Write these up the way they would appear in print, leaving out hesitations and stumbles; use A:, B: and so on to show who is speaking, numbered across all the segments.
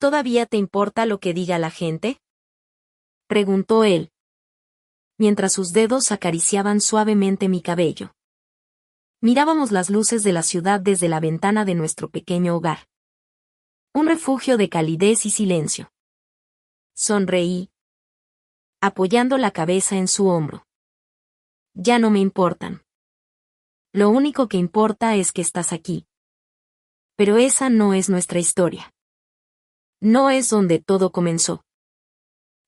A: ¿Todavía te importa lo que diga la gente?, preguntó él, mientras sus dedos acariciaban suavemente mi cabello. Mirábamos las luces de la ciudad desde la ventana de nuestro pequeño hogar. Un refugio de calidez y silencio. Sonreí, apoyando la cabeza en su hombro. Ya no me importan. Lo único que importa es que estás aquí. Pero esa no es nuestra historia. No es donde todo comenzó.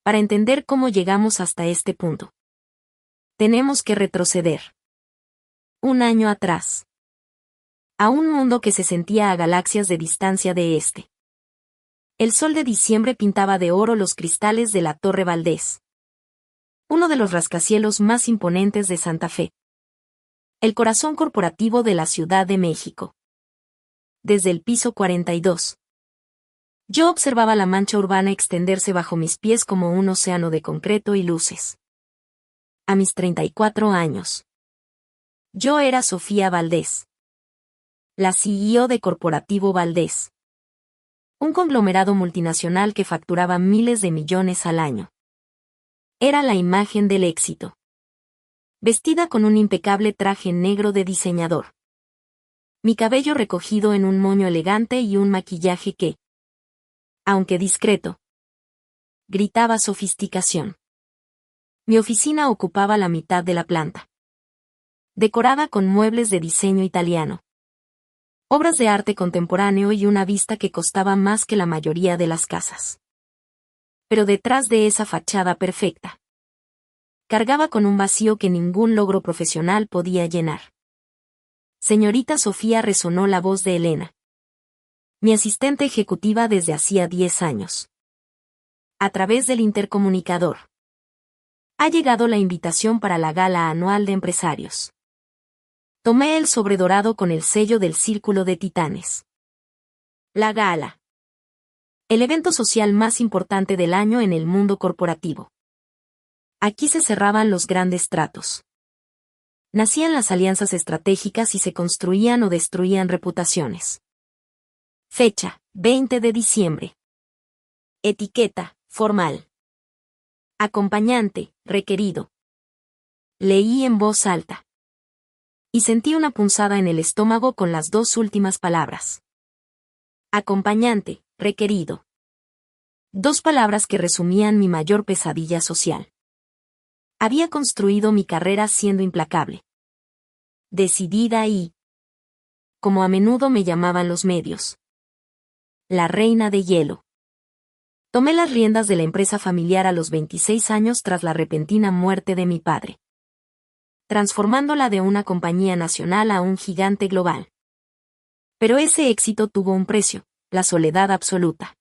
A: Para entender cómo llegamos hasta este punto, tenemos que retroceder. Un año atrás. A un mundo que se sentía a galaxias de distancia de este. El sol de diciembre pintaba de oro los cristales de la Torre Valdés. Uno de los rascacielos más imponentes de Santa Fe. El corazón corporativo de la Ciudad de México. Desde el piso 42. Yo observaba la mancha urbana extenderse bajo mis pies como un océano de concreto y luces. A mis 34 años. Yo era Sofía Valdés. La CEO de Corporativo Valdés. Un conglomerado multinacional que facturaba miles de millones al año. Era la imagen del éxito. Vestida con un impecable traje negro de diseñador. Mi cabello recogido en un moño elegante y un maquillaje que, aunque discreto, gritaba sofisticación. Mi oficina ocupaba la mitad de la planta. Decorada con muebles de diseño italiano. Obras de arte contemporáneo y una vista que costaba más que la mayoría de las casas. Pero detrás de esa fachada perfecta, cargaba con un vacío que ningún logro profesional podía llenar. Señorita Sofía, resonó la voz de Elena. Mi asistente ejecutiva desde hacía 10 años. A través del intercomunicador. Ha llegado la invitación para la gala anual de empresarios. Tomé el sobre dorado con el sello del Círculo de Titanes. La gala. El evento social más importante del año en el mundo corporativo. Aquí se cerraban los grandes tratos. Nacían las alianzas estratégicas y se construían o destruían reputaciones. Fecha, 20 de diciembre. Etiqueta, formal. Acompañante, requerido. Leí en voz alta. Y sentí una punzada en el estómago con las dos últimas palabras. Acompañante, requerido. Dos palabras que resumían mi mayor pesadilla social. Había construido mi carrera siendo implacable. Decidida y, como a menudo me llamaban los medios, la reina de hielo. Tomé las riendas de la empresa familiar a los 26 años tras la repentina muerte de mi padre. Transformándola de una compañía nacional a un gigante global. Pero ese éxito tuvo un precio, la soledad absoluta.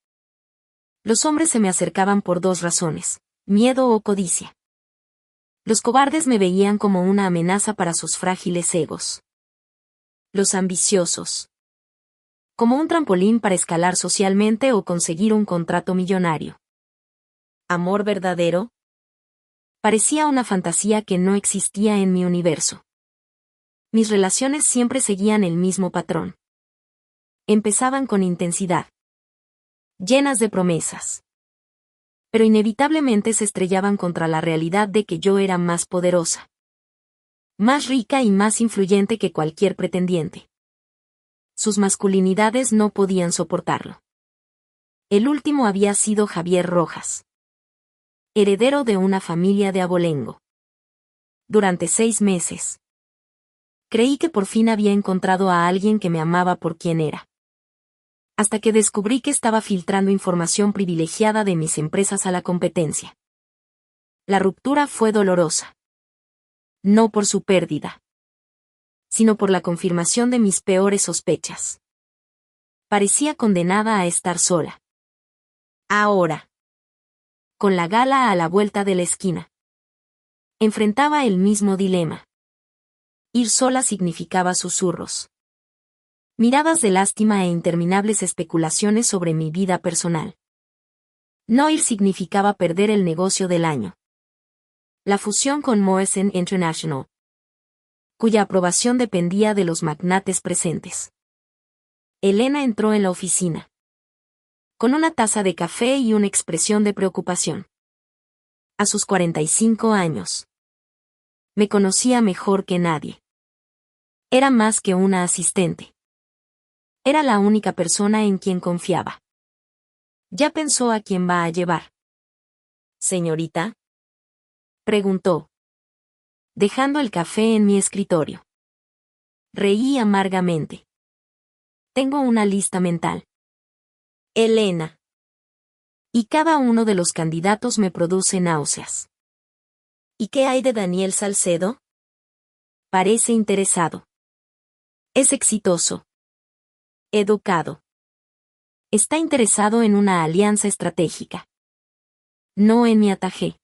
A: Los hombres se me acercaban por dos razones, miedo o codicia. Los cobardes me veían como una amenaza para sus frágiles egos. Los ambiciosos. Como un trampolín para escalar socialmente o conseguir un contrato millonario. ¿Amor verdadero? Parecía una fantasía que no existía en mi universo. Mis relaciones siempre seguían el mismo patrón. Empezaban con intensidad. Llenas de promesas. Pero inevitablemente se estrellaban contra la realidad de que yo era más poderosa. Más rica y más influyente que cualquier pretendiente. Sus masculinidades no podían soportarlo. El último había sido Javier Rojas. Heredero de una familia de abolengo. Durante 6 meses. Creí que por fin había encontrado a alguien que me amaba por quien era. Hasta que descubrí que estaba filtrando información privilegiada de mis empresas a la competencia. La ruptura fue dolorosa. No por su pérdida, sino por la confirmación de mis peores sospechas. Parecía condenada a estar sola. Ahora, con la gala a la vuelta de la esquina, enfrentaba el mismo dilema. Ir sola significaba susurros. Miradas de lástima e interminables especulaciones sobre mi vida personal. No ir significaba perder el negocio del año. La fusión con Moesen International, cuya aprobación dependía de los magnates presentes. Elena entró en la oficina. con una taza de café y una expresión de preocupación. A sus 45 años. Me conocía mejor que nadie. Era más que una asistente. Era la única persona en quien confiaba. ¿Ya pensó a quién va a llevar? ¿Señorita?, preguntó, dejando el café en mi escritorio. Reí amargamente. Tengo una lista mental. Elena. Y cada uno de los candidatos me produce náuseas. ¿Y qué hay de Daniel Salcedo? Parece interesado. Es exitoso. Educado. Está interesado en una alianza estratégica. No en mi ataje.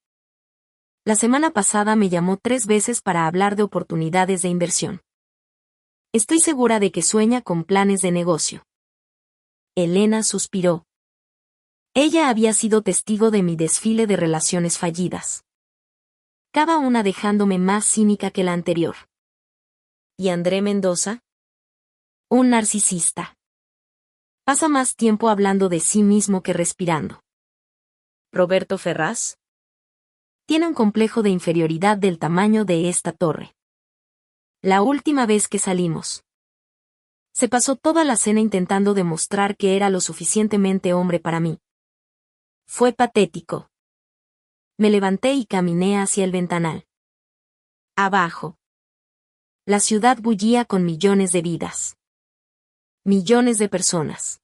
A: La semana pasada me llamó 3 veces para hablar de oportunidades de inversión. Estoy segura de que sueña con planes de negocio. Elena suspiró. Ella había sido testigo de mi desfile de relaciones fallidas. Cada una dejándome más cínica que la anterior. ¿Y André Mendoza? Un narcisista. Pasa más tiempo hablando de sí mismo que respirando. ¿Roberto Ferraz? Tiene un complejo de inferioridad del tamaño de esta torre. La última vez que salimos. Se pasó toda la cena intentando demostrar que era lo suficientemente hombre para mí. Fue patético. Me levanté y caminé hacia el ventanal. Abajo. La ciudad bullía con millones de vidas. Millones de personas.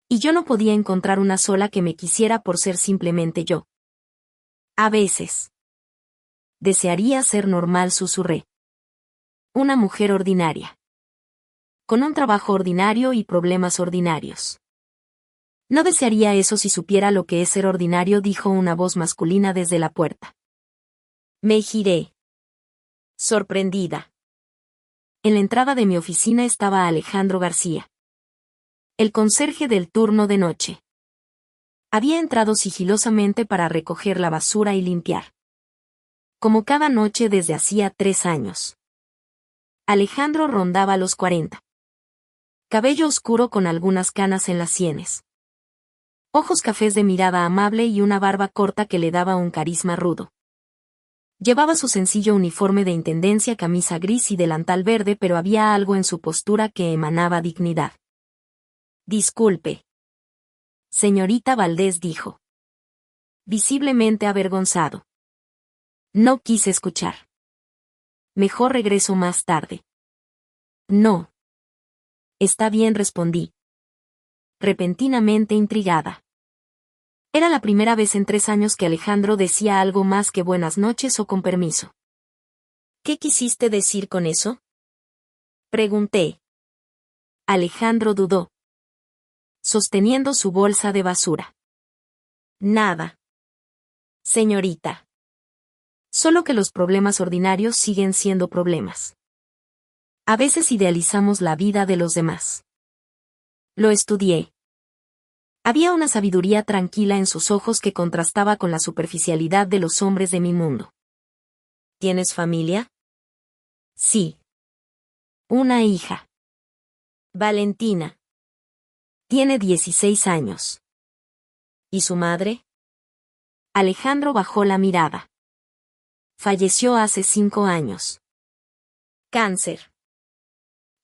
A: Y yo no podía encontrar una sola que me quisiera por ser simplemente yo. A veces. Desearía ser normal, susurré. Una mujer ordinaria. Con un trabajo ordinario y problemas ordinarios. No desearía eso si supiera lo que es ser ordinario, dijo una voz masculina desde la puerta. Me giré. Sorprendida. En la entrada de mi oficina estaba Alejandro García. El conserje del turno de noche. Había entrado sigilosamente para recoger la basura y limpiar. Como cada noche desde hacía 3 años. Alejandro rondaba los 40. Cabello oscuro con algunas canas en las sienes. Ojos cafés de mirada amable y una barba corta que le daba un carisma rudo. Llevaba su sencillo uniforme de intendencia, camisa gris y delantal verde, pero había algo en su postura que emanaba dignidad. Disculpe. Señorita Valdés, dijo. Visiblemente avergonzado. No quise escuchar. Mejor regreso más tarde. No. Está bien, respondí. Repentinamente intrigada. Era la primera vez en 3 años que Alejandro decía algo más que buenas noches o con permiso. ¿Qué quisiste decir con eso?, pregunté. Alejandro dudó, sosteniendo su bolsa de basura. Nada. Señorita. Solo que los problemas ordinarios siguen siendo problemas. A veces idealizamos la vida de los demás. Lo estudié. Había una sabiduría tranquila en sus ojos que contrastaba con la superficialidad de los hombres de mi mundo. ¿Tienes familia? Sí. Una hija. Valentina. Tiene 16 años. ¿Y su madre? Alejandro bajó la mirada. Falleció hace 5 años. Cáncer.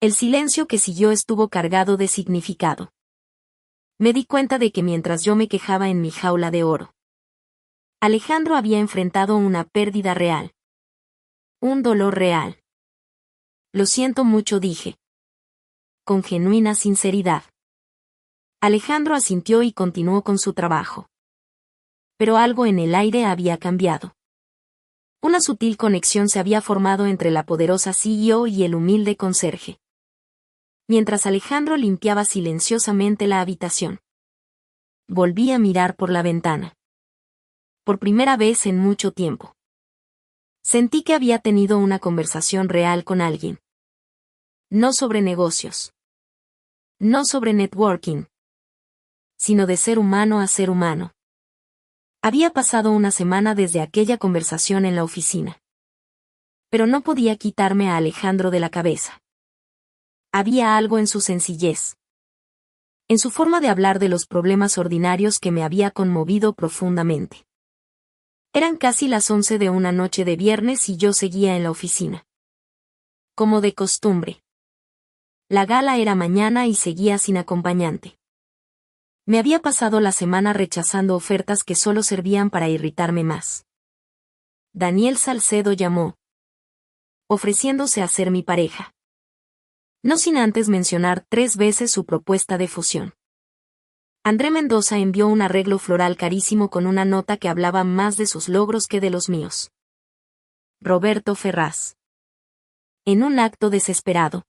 A: El silencio que siguió estuvo cargado de significado. Me di cuenta de que mientras yo me quejaba en mi jaula de oro, Alejandro había enfrentado una pérdida real. Un dolor real. Lo siento mucho, dije. Con genuina sinceridad. Alejandro asintió y continuó con su trabajo. Pero algo en el aire había cambiado. Una sutil conexión se había formado entre la poderosa CEO y el humilde conserje. Mientras Alejandro limpiaba silenciosamente la habitación, volví a mirar por la ventana. Por primera vez en mucho tiempo. Sentí que había tenido una conversación real con alguien. No sobre negocios. No sobre networking. Sino de ser humano a ser humano. Había pasado una semana desde aquella conversación en la oficina. Pero no podía quitarme a Alejandro de la cabeza. Había algo en su sencillez. en su forma de hablar de los problemas ordinarios que me había conmovido profundamente. Eran casi las 11 de una noche de viernes y yo seguía en la oficina. Como de costumbre. La gala era mañana y seguía sin acompañante. Me había pasado la semana rechazando ofertas que solo servían para irritarme más. Daniel Salcedo llamó, ofreciéndose a ser mi pareja. No sin antes mencionar 3 veces su propuesta de fusión. André Mendoza envió un arreglo floral carísimo con una nota que hablaba más de sus logros que de los míos. Roberto Ferraz. En un acto desesperado.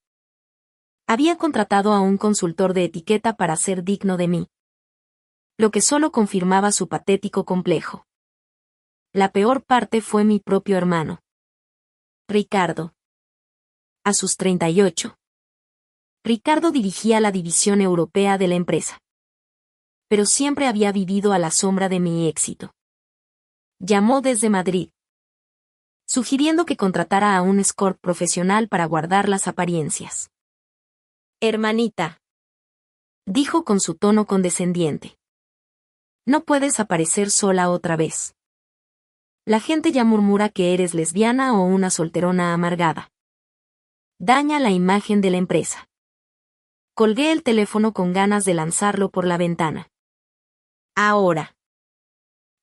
A: Había contratado a un consultor de etiqueta para ser digno de mí. Lo que solo confirmaba su patético complejo. La peor parte fue mi propio hermano. Ricardo. A sus 38. Ricardo dirigía la división europea de la empresa. Pero siempre había vivido a la sombra de mi éxito. Llamó desde Madrid, sugiriendo que contratara a un escort profesional para guardar las apariencias. Hermanita, dijo con su tono condescendiente. No puedes aparecer sola otra vez. La gente ya murmura que eres lesbiana o una solterona amargada. Daña la imagen de la empresa. Colgué el teléfono con ganas de lanzarlo por la ventana. Ahora.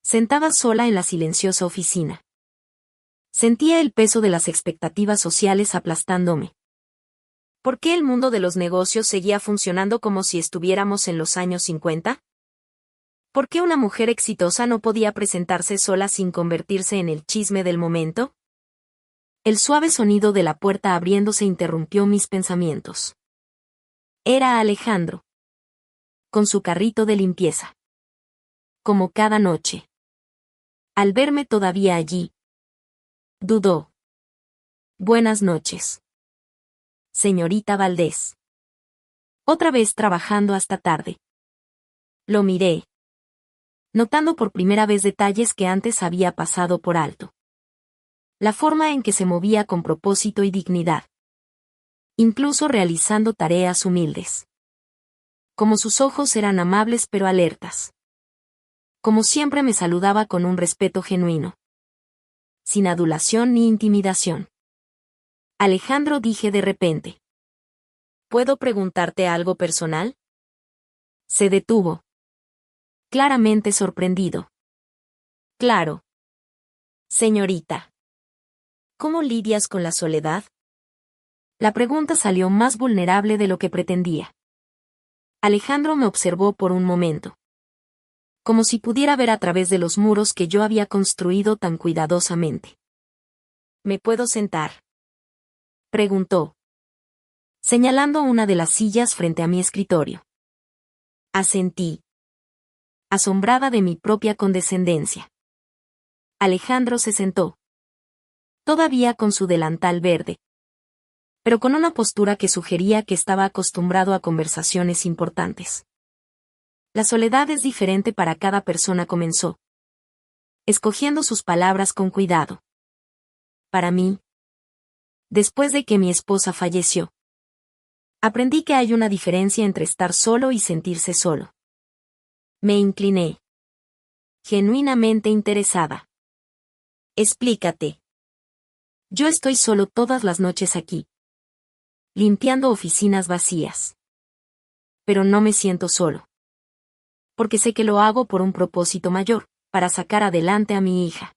A: Sentada sola en la silenciosa oficina. Sentía el peso de las expectativas sociales aplastándome. ¿Por qué el mundo de los negocios seguía funcionando como si estuviéramos en los años 50? ¿Por qué una mujer exitosa no podía presentarse sola sin convertirse en el chisme del momento? El suave sonido de la puerta abriéndose interrumpió mis pensamientos. Era Alejandro. Con su carrito de limpieza. Como cada noche. Al verme todavía allí, dudó. Buenas noches. Señorita Valdés. Otra vez trabajando hasta tarde. Lo miré, notando por primera vez detalles que antes había pasado por alto. La forma en que se movía con propósito y dignidad. Incluso realizando tareas humildes. Como sus ojos eran amables pero alertas. Como siempre me saludaba con un respeto genuino. Sin adulación ni intimidación. Alejandro, dije de repente. ¿Puedo preguntarte algo personal? Se detuvo. Claramente sorprendido. Claro. Señorita. ¿Cómo lidias con la soledad? La pregunta salió más vulnerable de lo que pretendía. Alejandro me observó por un momento. Como si pudiera ver a través de los muros que yo había construido tan cuidadosamente. ¿Me puedo sentar?, preguntó, señalando una de las sillas frente a mi escritorio. Asentí, asombrada de mi propia condescendencia. Alejandro se sentó, todavía con su delantal verde, pero con una postura que sugería que estaba acostumbrado a conversaciones importantes. La soledad es diferente para cada persona, comenzó, escogiendo sus palabras con cuidado. Para mí, después de que mi esposa falleció, aprendí que hay una diferencia entre estar solo y sentirse solo. Me incliné, genuinamente interesada. Explícate. Yo estoy solo todas las noches aquí, limpiando oficinas vacías. Pero no me siento solo. Porque sé que lo hago por un propósito mayor, para sacar adelante a mi hija.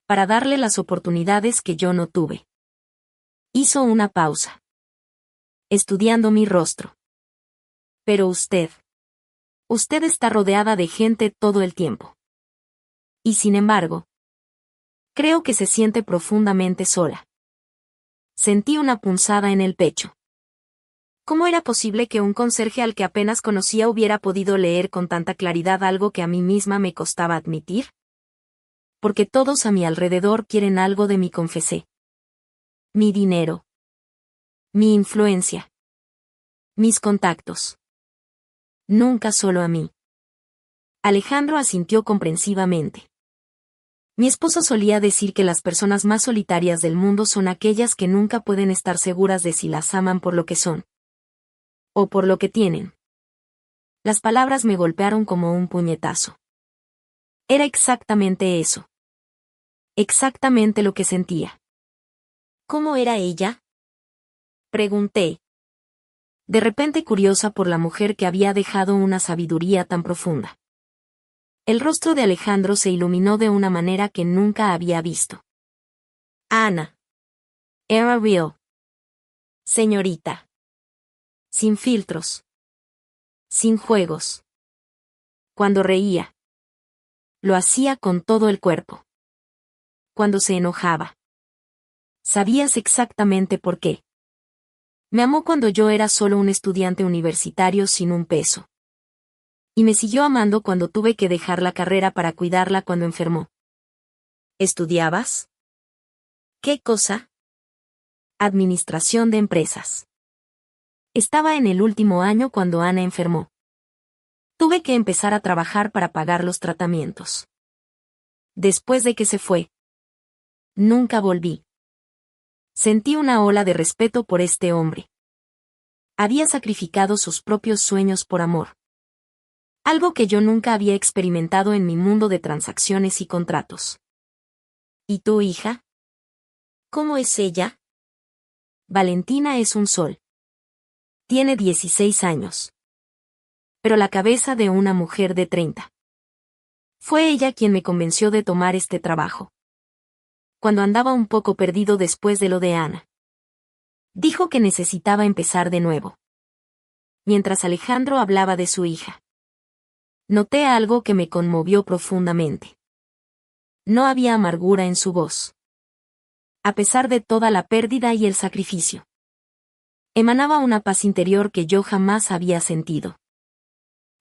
A: Para darle las oportunidades que yo no tuve. Hizo una pausa. Estudiando mi rostro. Pero usted está rodeada de gente todo el tiempo. Y sin embargo, creo que se siente profundamente sola. Sentí una punzada en el pecho. ¿Cómo era posible que un conserje al que apenas conocía hubiera podido leer con tanta claridad algo que a mí misma me costaba admitir? Porque todos a mi alrededor quieren algo de mí, confesé. Mi dinero. Mi influencia. Mis contactos. Nunca solo a mí. Alejandro asintió comprensivamente. Mi esposo solía decir que las personas más solitarias del mundo son aquellas que nunca pueden estar seguras de si las aman por lo que son. O por lo que tienen. Las palabras me golpearon como un puñetazo. Era exactamente eso. Exactamente lo que sentía. ¿Cómo era ella? Pregunté. De repente curiosa por la mujer que había dejado una sabiduría tan profunda. El rostro de Alejandro se iluminó de una manera que nunca había visto. Ana. Era real. Señorita. Sin filtros. Sin juegos. Cuando reía. Lo hacía con todo el cuerpo. Cuando se enojaba. Sabías exactamente por qué. Me amó cuando yo era solo un estudiante universitario sin un peso. Y me siguió amando cuando tuve que dejar la carrera para cuidarla cuando enfermó. ¿Estudiabas? ¿Qué cosa? Administración de empresas. Estaba en el último año cuando Ana enfermó. Tuve que empezar a trabajar para pagar los tratamientos. Después de que se fue, nunca volví. Sentí una ola de respeto por este hombre. Había sacrificado sus propios sueños por amor. Algo que yo nunca había experimentado en mi mundo de transacciones y contratos. ¿Y tu hija? ¿Cómo es ella? Valentina es un sol. Tiene 16 años. Pero la cabeza de una mujer de 30. Fue ella quien me convenció de tomar este trabajo. Cuando andaba un poco perdido después de lo de Ana. Dijo que necesitaba empezar de nuevo. Mientras Alejandro hablaba de su hija. Noté algo que me conmovió profundamente. No había amargura en su voz. A pesar de toda la pérdida y el sacrificio. Emanaba una paz interior que yo jamás había sentido.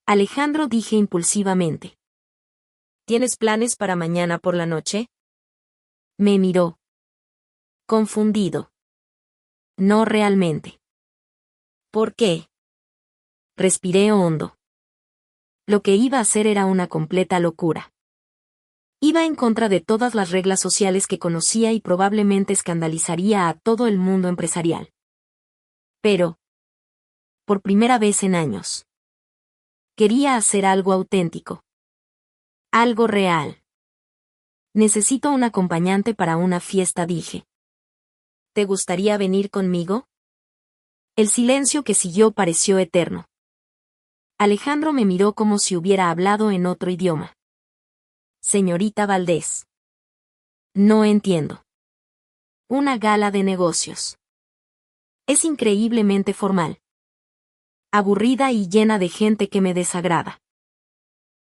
A: Alejandro, dije impulsivamente. ¿Tienes planes para mañana por la noche? Me miró. Confundido. No realmente. ¿Por qué? Respiré hondo. Lo que iba a hacer era una completa locura. Iba en contra de todas las reglas sociales que conocía y probablemente escandalizaría a todo el mundo empresarial. Pero, por primera vez en años, quería hacer algo auténtico. Algo real. Necesito un acompañante para una fiesta, dije. ¿Te gustaría venir conmigo? El silencio que siguió pareció eterno. Alejandro me miró como si hubiera hablado en otro idioma. Señorita Valdés. No entiendo. Una gala de negocios. Es increíblemente formal. Aburrida y llena de gente que me desagrada.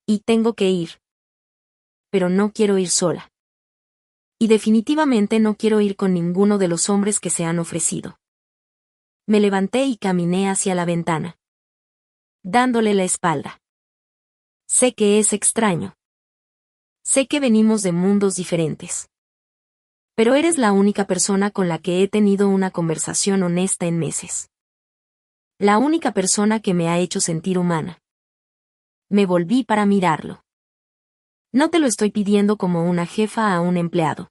A: Y tengo que ir. Pero no quiero ir sola. Y definitivamente no quiero ir con ninguno de los hombres que se han ofrecido. Me levanté y caminé hacia la ventana. Dándole la espalda. Sé que es extraño. Sé que venimos de mundos diferentes. Pero eres la única persona con la que he tenido una conversación honesta en meses. La única persona que me ha hecho sentir humana. Me volví para mirarlo. No te lo estoy pidiendo como una jefa a un empleado.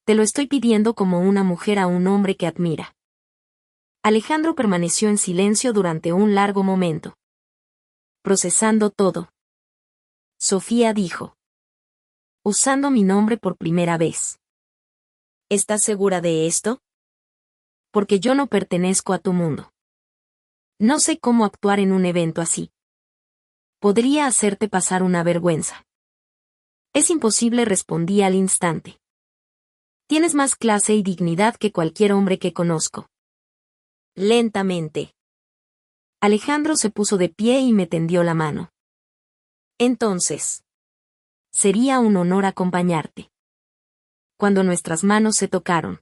A: Te lo estoy pidiendo como una mujer a un hombre que admira. Alejandro permaneció en silencio durante un largo momento. Procesando todo. Sofía dijo. Usando mi nombre por primera vez. ¿Estás segura de esto? Porque yo no pertenezco a tu mundo. No sé cómo actuar en un evento así. Podría hacerte pasar una vergüenza. Es imposible, respondí al instante. Tienes más clase y dignidad que cualquier hombre que conozco. Lentamente. Alejandro se puso de pie y me tendió la mano. Entonces. Sería un honor acompañarte. Cuando nuestras manos se tocaron.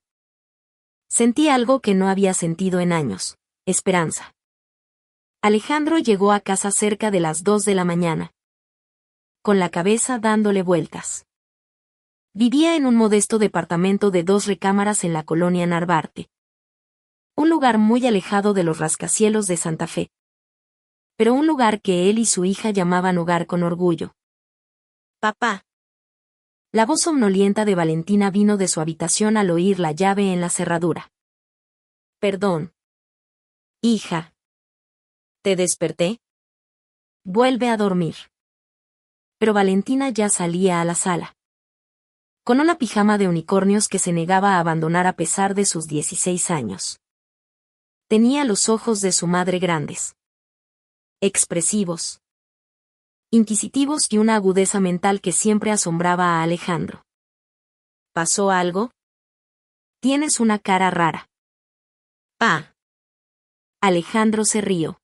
A: Sentí algo que no había sentido en años, esperanza. Alejandro llegó a casa cerca de las 2 de la mañana. Con la cabeza dándole vueltas. Vivía en un modesto departamento de 2 recámaras en la colonia Narvarte. Un lugar muy alejado de los rascacielos de Santa Fe. Pero un lugar que él y su hija llamaban hogar con orgullo. Papá. La voz somnolienta de Valentina vino de su habitación al oír la llave en la cerradura. Perdón. Hija. ¿Te desperté? Vuelve a dormir. Pero Valentina ya salía a la sala. Con una pijama de unicornios que se negaba a abandonar a pesar de sus 16 años. Tenía los ojos de su madre grandes. Expresivos. Inquisitivos y una agudeza mental que siempre asombraba a Alejandro. ¿Pasó algo? Tienes una cara rara. Pa. Alejandro se rió.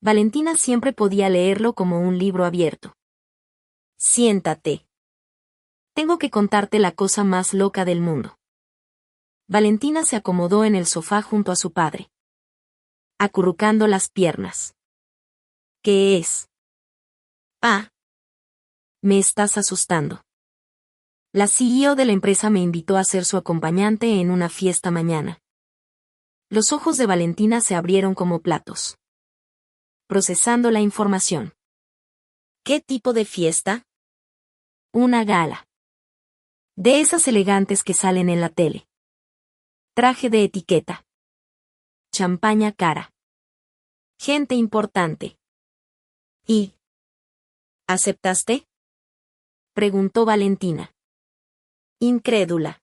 A: Valentina siempre podía leerlo como un libro abierto. Siéntate. Tengo que contarte la cosa más loca del mundo. Valentina se acomodó en el sofá junto a su padre, acurrucando las piernas. ¿Qué es? Pa. Me estás asustando. La CEO de la empresa me invitó a ser su acompañante en una fiesta mañana. Los ojos de Valentina se abrieron como platos. Procesando la información. ¿Qué tipo de fiesta? Una gala. De esas elegantes que salen en la tele. Traje de etiqueta. Champaña cara. Gente importante. ¿Y? ¿Aceptaste? Preguntó Valentina. Incrédula.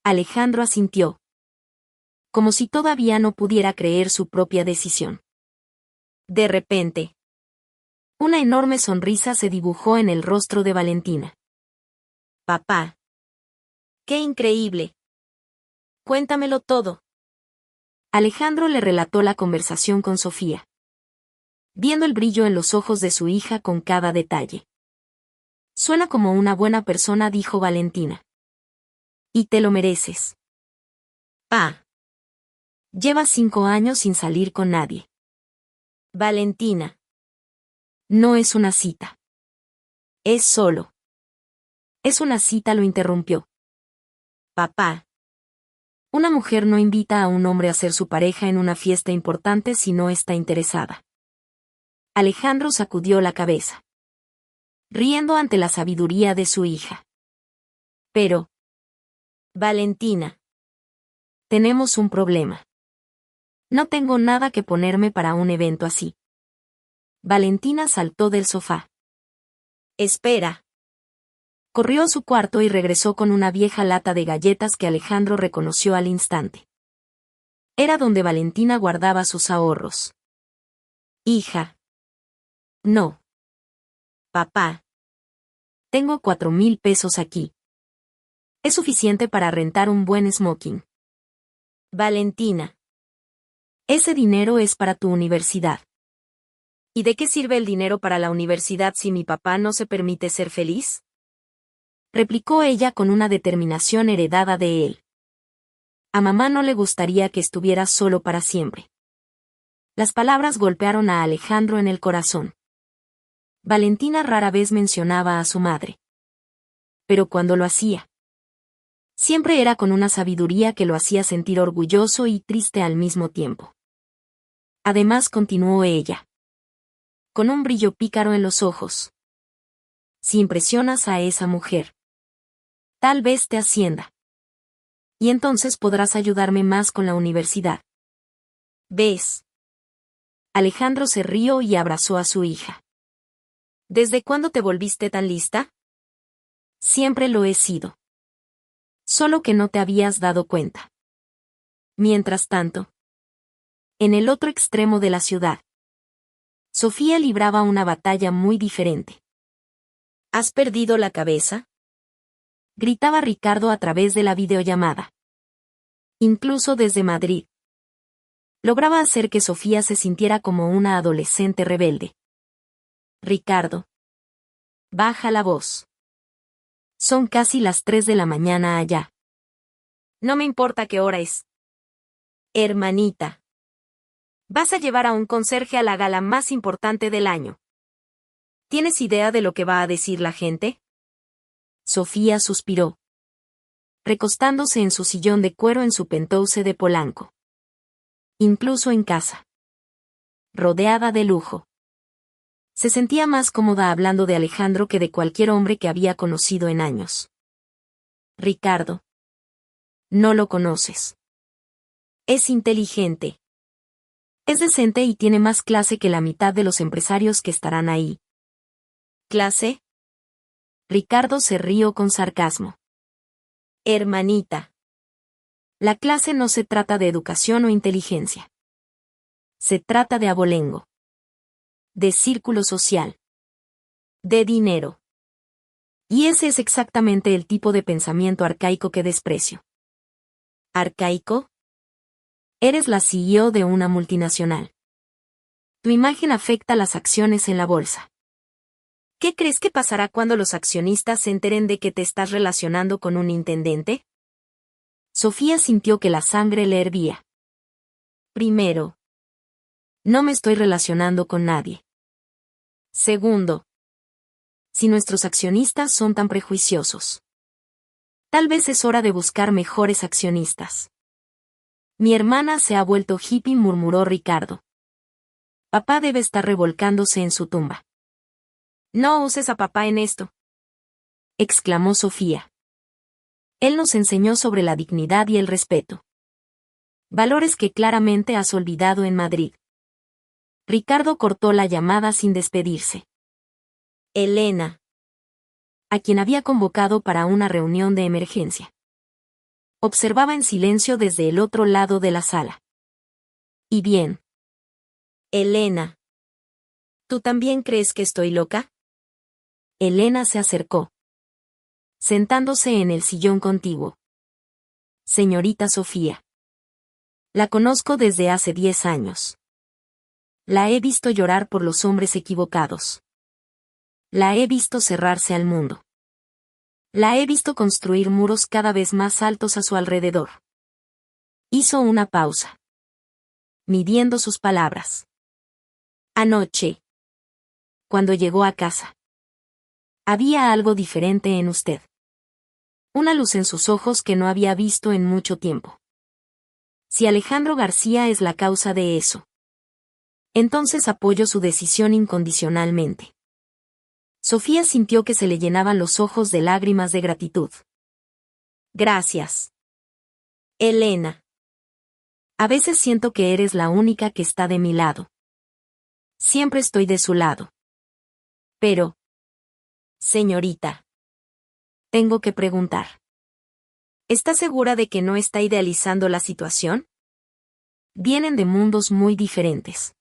A: Alejandro asintió. Como si todavía no pudiera creer su propia decisión. De repente, una enorme sonrisa se dibujó en el rostro de Valentina. Papá. ¡Qué increíble! Cuéntamelo todo. Alejandro le relató la conversación con Sofía, viendo el brillo en los ojos de su hija con cada detalle. Suena como una buena persona, dijo Valentina. Y te lo mereces. Pa. Llevas 5 años sin salir con nadie. Valentina. No es una cita. Es solo. Es una cita, lo interrumpió. Papá. Una mujer no invita a un hombre a ser su pareja en una fiesta importante si no está interesada. Alejandro sacudió la cabeza, riendo ante la sabiduría de su hija. Pero, Valentina, tenemos un problema. No tengo nada que ponerme para un evento así. Valentina saltó del sofá. Espera. Corrió a su cuarto y regresó con una vieja lata de galletas que Alejandro reconoció al instante. Era donde Valentina guardaba sus ahorros. Hija. No. Papá. Tengo 4,000 pesos aquí. Es suficiente para rentar un buen smoking. Valentina. Ese dinero es para tu universidad. ¿Y de qué sirve el dinero para la universidad si mi papá no se permite ser feliz? Replicó ella con una determinación heredada de él. A mamá no le gustaría que estuvieras solo para siempre. Las palabras golpearon a Alejandro en el corazón. Valentina rara vez mencionaba a su madre. Pero cuando lo hacía, siempre era con una sabiduría que lo hacía sentir orgulloso y triste al mismo tiempo. Además, continuó ella, con un brillo pícaro en los ojos. Si impresionas a esa mujer, tal vez te ascienda. Y entonces podrás ayudarme más con la universidad. ¿Ves? Alejandro se rió y abrazó a su hija. ¿Desde cuándo te volviste tan lista? Siempre lo he sido. Solo que no te habías dado cuenta. Mientras tanto, en el otro extremo de la ciudad, Sofía libraba una batalla muy diferente. ¿Has perdido la cabeza? Gritaba Ricardo a través de la videollamada. Incluso desde Madrid. Lograba hacer que Sofía se sintiera como una adolescente rebelde. Ricardo. Baja la voz. Son casi las 3 de la mañana allá. No me importa qué hora es. Hermanita. Vas a llevar a un conserje a la gala más importante del año. ¿Tienes idea de lo que va a decir la gente? Sofía suspiró, recostándose en su sillón de cuero en su penthouse de Polanco. Incluso en casa, rodeada de lujo, se sentía más cómoda hablando de Alejandro que de cualquier hombre que había conocido en años. Ricardo. No lo conoces. Es inteligente. Es decente y tiene más clase que la mitad de los empresarios que estarán ahí. ¿Clase? Ricardo se rió con sarcasmo. Hermanita. La clase no se trata de educación o inteligencia. Se trata de abolengo. De círculo social. De dinero. Y ese es exactamente el tipo de pensamiento arcaico que desprecio. ¿Arcaico? Eres la CEO de una multinacional. Tu imagen afecta las acciones en la bolsa. ¿Qué crees que pasará cuando los accionistas se enteren de que te estás relacionando con un intendente? Sofía sintió que la sangre le hervía. Primero, no me estoy relacionando con nadie. Segundo, si nuestros accionistas son tan prejuiciosos, tal vez es hora de buscar mejores accionistas. Mi hermana se ha vuelto hippie, murmuró Ricardo. Papá debe estar revolcándose en su tumba. No uses a papá en esto, exclamó Sofía. Él nos enseñó sobre la dignidad y el respeto. Valores que claramente has olvidado en Madrid. Ricardo cortó la llamada sin despedirse. Elena, a quien había convocado para una reunión de emergencia, observaba en silencio desde el otro lado de la sala. ¿Y bien? Elena, ¿tú también crees que estoy loca? Elena se acercó, sentándose en el sillón contiguo. Señorita Sofía. La conozco desde hace 10 años. La he visto llorar por los hombres equivocados. La he visto cerrarse al mundo. La he visto construir muros cada vez más altos a su alrededor. Hizo una pausa, midiendo sus palabras. Anoche, cuando llegó a casa, había algo diferente en usted. Una luz en sus ojos que no había visto en mucho tiempo. Si Alejandro García es la causa de eso, entonces apoyo su decisión incondicionalmente. Sofía sintió que se le llenaban los ojos de lágrimas de gratitud. Gracias. Elena. A veces siento que eres la única que está de mi lado. Siempre estoy de su lado. Pero, señorita, tengo que preguntar. ¿Está segura de que no está idealizando la situación? Vienen de mundos muy diferentes.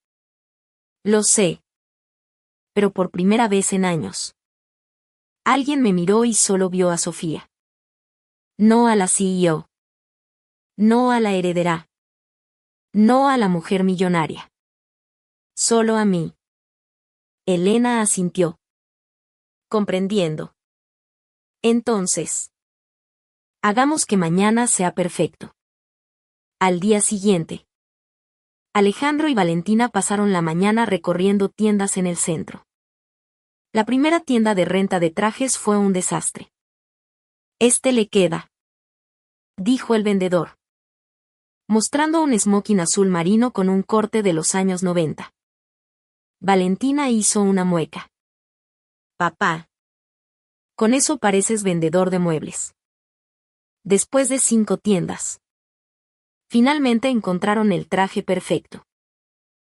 A: Lo sé. Pero por primera vez en años. Alguien me miró y solo vio a Sofía. No a la CEO. No a la heredera. No a la mujer millonaria. Solo a mí. Elena asintió. Comprendiendo. Entonces, hagamos que mañana sea perfecto. Al día siguiente, Alejandro y Valentina pasaron la mañana recorriendo tiendas en el centro. La primera tienda de renta de trajes fue un desastre. Este le queda, dijo el vendedor, mostrando un smoking azul marino con un corte de los años 90. Valentina hizo una mueca. Papá. Con eso pareces vendedor de muebles. Después de 5 tiendas, finalmente encontraron el traje perfecto.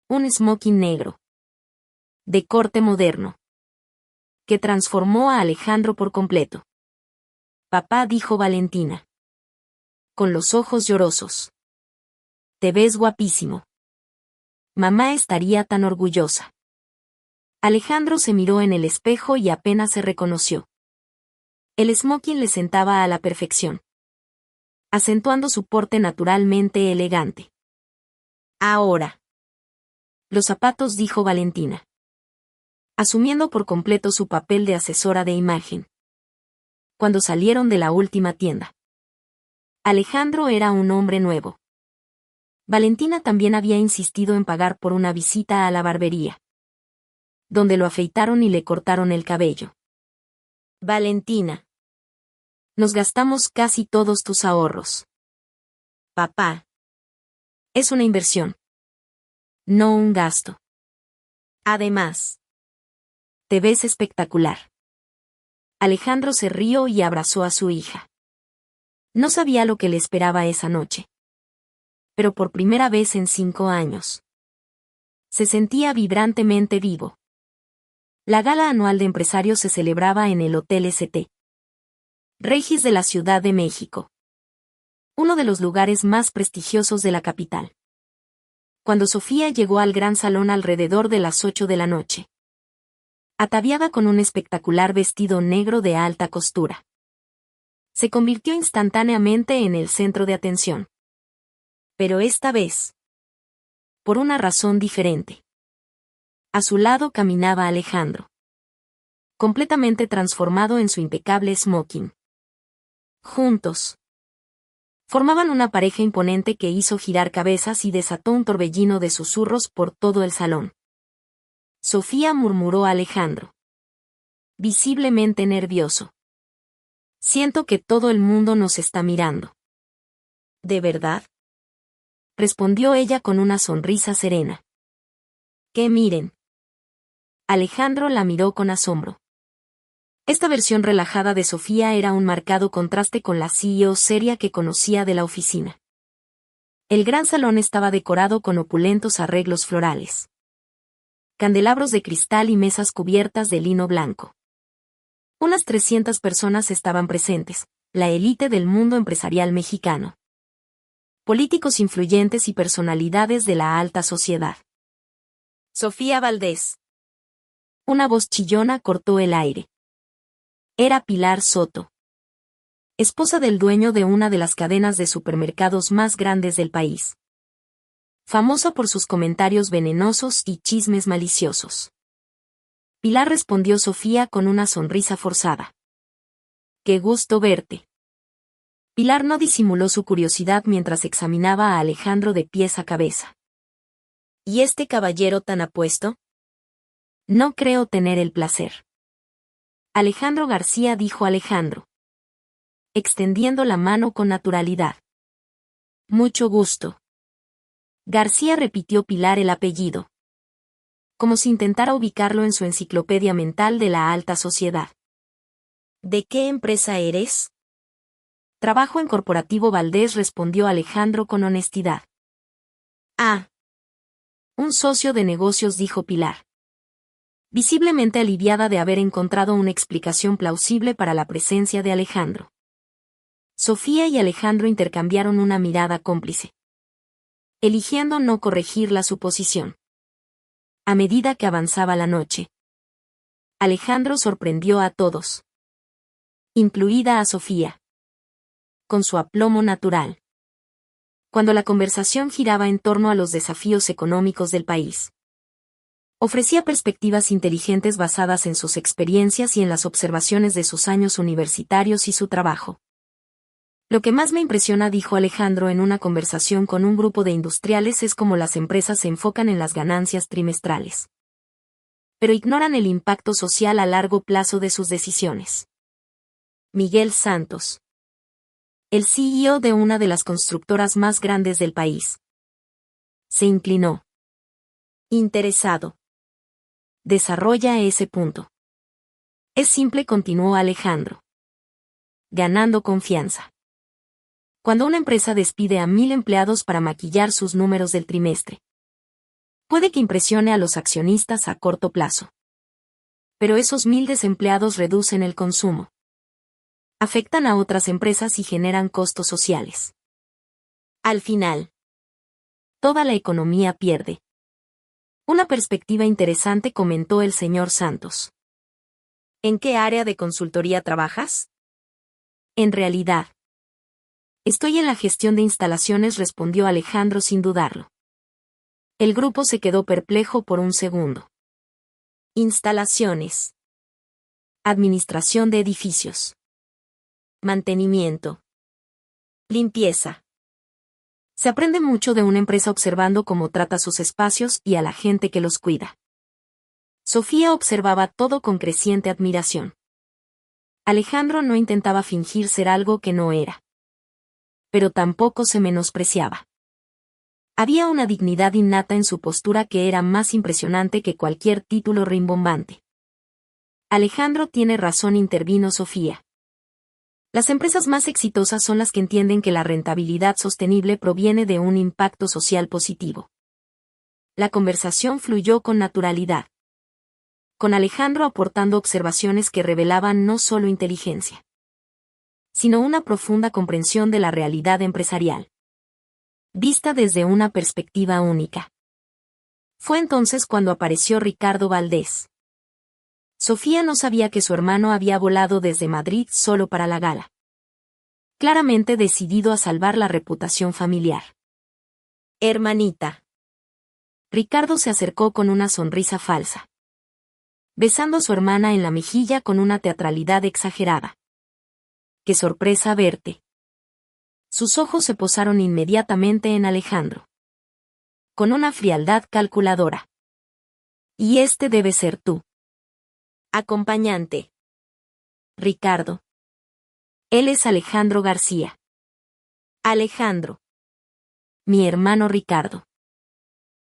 A: Un smoking negro. De corte moderno. Que transformó a Alejandro por completo. Papá, dijo Valentina. Con los ojos llorosos. Te ves guapísimo. Mamá estaría tan orgullosa. Alejandro se miró en el espejo y apenas se reconoció. El smoking le sentaba a la perfección, acentuando su porte naturalmente elegante. Ahora. Los zapatos, dijo Valentina, asumiendo por completo su papel de asesora de imagen. Cuando salieron de la última tienda, Alejandro era un hombre nuevo. Valentina también había insistido en pagar por una visita a la barbería, donde lo afeitaron y le cortaron el cabello. Valentina. Nos gastamos casi todos tus ahorros. Papá. Es una inversión. No un gasto. Además, te ves espectacular. Alejandro se rió y abrazó a su hija. No sabía lo que le esperaba esa noche. Pero por primera vez en 5 años, Se sentía vibrantemente vivo. La gala anual de empresarios se celebraba en el Hotel St. Regis de la Ciudad de México, uno de los lugares más prestigiosos de la capital. Cuando Sofía llegó al gran salón alrededor de las 8 de la noche, ataviada con un espectacular vestido negro de alta costura, se convirtió instantáneamente en el centro de atención. Pero esta vez, por una razón diferente. A su lado caminaba Alejandro, completamente transformado en su impecable smoking. Juntos, formaban una pareja imponente que hizo girar cabezas y desató un torbellino de susurros por todo el salón. Sofía murmuró a Alejandro, visiblemente nervioso. Siento que todo el mundo nos está mirando. ¿De verdad? Respondió ella con una sonrisa serena. Que miren. Alejandro la miró con asombro. Esta versión relajada de Sofía era un marcado contraste con la CEO seria que conocía de la oficina. El gran salón estaba decorado con opulentos arreglos florales, candelabros de cristal y mesas cubiertas de lino blanco. Unas 300 personas estaban presentes, la élite del mundo empresarial mexicano. Políticos influyentes y personalidades de la alta sociedad. Sofía Valdés. Una voz chillona cortó el aire. Era Pilar Soto, esposa del dueño de una de las cadenas de supermercados más grandes del país. Famosa por sus comentarios venenosos y chismes maliciosos. Pilar respondió Sofía con una sonrisa forzada. ¡Qué gusto verte! Pilar no disimuló su curiosidad mientras examinaba a Alejandro de pies a cabeza. ¿Y este caballero tan apuesto? No creo tener el placer. Alejandro García, dijo Alejandro, extendiendo la mano con naturalidad. Mucho gusto. García, repitió Pilar el apellido, como si intentara ubicarlo en su enciclopedia mental de la alta sociedad. ¿De qué empresa eres? Trabajo en Corporativo Valdés, respondió Alejandro con honestidad. Ah. Un socio de negocios, dijo Pilar, visiblemente aliviada de haber encontrado una explicación plausible para la presencia de Alejandro. Sofía y Alejandro intercambiaron una mirada cómplice, eligiendo no corregir la suposición. A medida que avanzaba la noche, Alejandro sorprendió a todos, incluida a Sofía, con su aplomo natural. Cuando la conversación giraba en torno a los desafíos económicos del país, ofrecía perspectivas inteligentes basadas en sus experiencias y en las observaciones de sus años universitarios y su trabajo. Lo que más me impresiona, dijo Alejandro en una conversación con un grupo de industriales, es cómo las empresas se enfocan en las ganancias trimestrales, pero ignoran el impacto social a largo plazo de sus decisiones. Miguel Santos, el CEO de una de las constructoras más grandes del país, se inclinó. Interesado. Desarrolla ese punto. Es simple, continuó Alejandro, ganando confianza. Cuando una empresa despide a 1000 empleados para maquillar sus números del trimestre, puede que impresione a los accionistas a corto plazo. Pero esos 1000 desempleados reducen el consumo, afectan a otras empresas y generan costos sociales. Al final, toda la economía pierde. Una perspectiva interesante, comentó el señor Santos. ¿En qué área de consultoría trabajas? En realidad, estoy en la gestión de instalaciones, respondió Alejandro sin dudarlo. El grupo se quedó perplejo por un segundo. Instalaciones. Administración de edificios. Mantenimiento. Limpieza. Se aprende mucho de una empresa observando cómo trata sus espacios y a la gente que los cuida. Sofía observaba todo con creciente admiración. Alejandro no intentaba fingir ser algo que no era, pero tampoco se menospreciaba. Había una dignidad innata en su postura que era más impresionante que cualquier título rimbombante. Alejandro tiene razón, intervino Sofía. Las empresas más exitosas son las que entienden que la rentabilidad sostenible proviene de un impacto social positivo. La conversación fluyó con naturalidad, con Alejandro aportando observaciones que revelaban no solo inteligencia, sino una profunda comprensión de la realidad empresarial, vista desde una perspectiva única. Fue entonces cuando apareció Ricardo Valdés. Sofía no sabía que su hermano había volado desde Madrid solo para la gala, claramente decidido a salvar la reputación familiar. Hermanita. Ricardo se acercó con una sonrisa falsa, besando a su hermana en la mejilla con una teatralidad exagerada. ¡Qué sorpresa verte! Sus ojos se posaron inmediatamente en Alejandro, con una frialdad calculadora. Y este debe ser tú. Acompañante. Ricardo. Él es Alejandro García. Alejandro. Mi hermano Ricardo.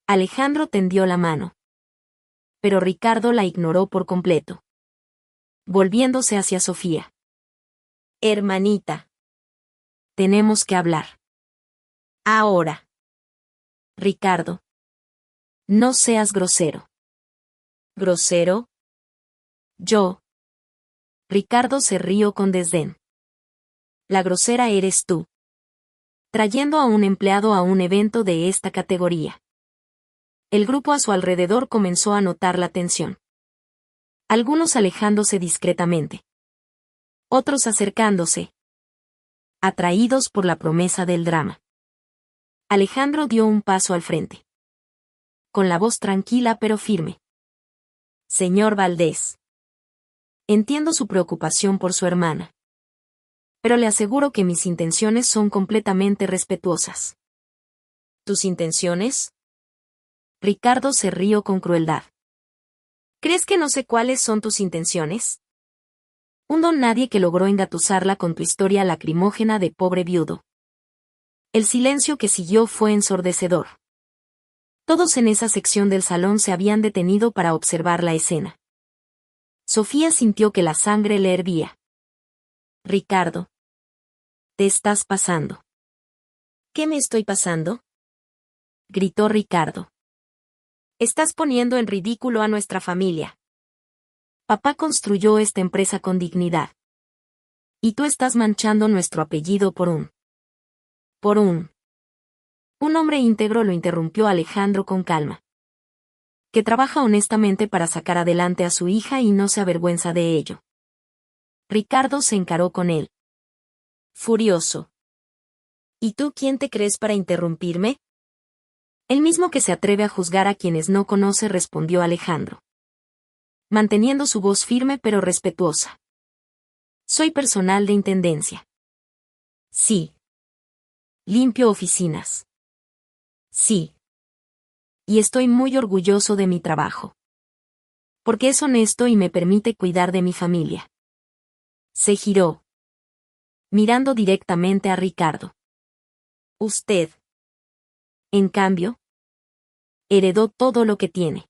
A: Alejandro tendió la mano, pero Ricardo la ignoró por completo, volviéndose hacia Sofía. Hermanita. Tenemos que hablar. Ahora. Ricardo. No seas grosero. ¿Grosero? Yo. Ricardo se rió con desdén. La grosera eres tú, trayendo a un empleado a un evento de esta categoría. El grupo a su alrededor comenzó a notar la tensión. Algunos alejándose discretamente, otros acercándose, atraídos por la promesa del drama. Alejandro dio un paso al frente, con la voz tranquila pero firme. Señor Valdés. Entiendo su preocupación por su hermana, pero le aseguro que mis intenciones son completamente respetuosas. ¿Tus intenciones? Ricardo se rió con crueldad. ¿Crees que no sé cuáles son tus intenciones? Un don nadie que logró engatusarla con tu historia lacrimógena de pobre viudo. El silencio que siguió fue ensordecedor. Todos en esa sección del salón se habían detenido para observar la escena. Sofía sintió que la sangre le hervía. Ricardo. Te estás pasando. ¿Qué me estoy pasando? Gritó Ricardo. Estás poniendo en ridículo a nuestra familia. Papá construyó esta empresa con dignidad. Y tú estás manchando nuestro apellido por un hombre íntegro, lo interrumpió Alejandro con calma, que trabaja honestamente para sacar adelante a su hija y no se avergüenza de ello. Ricardo se encaró con él, furioso. ¿Y tú quién te crees para interrumpirme? El mismo que se atreve a juzgar a quienes no conoce, respondió Alejandro, manteniendo su voz firme pero respetuosa. Soy personal de intendencia. Sí. Limpio oficinas. Sí. Y estoy muy orgulloso de mi trabajo, porque es honesto y me permite cuidar de mi familia. Se giró, mirando directamente a Ricardo. Usted, en cambio, heredó todo lo que tiene.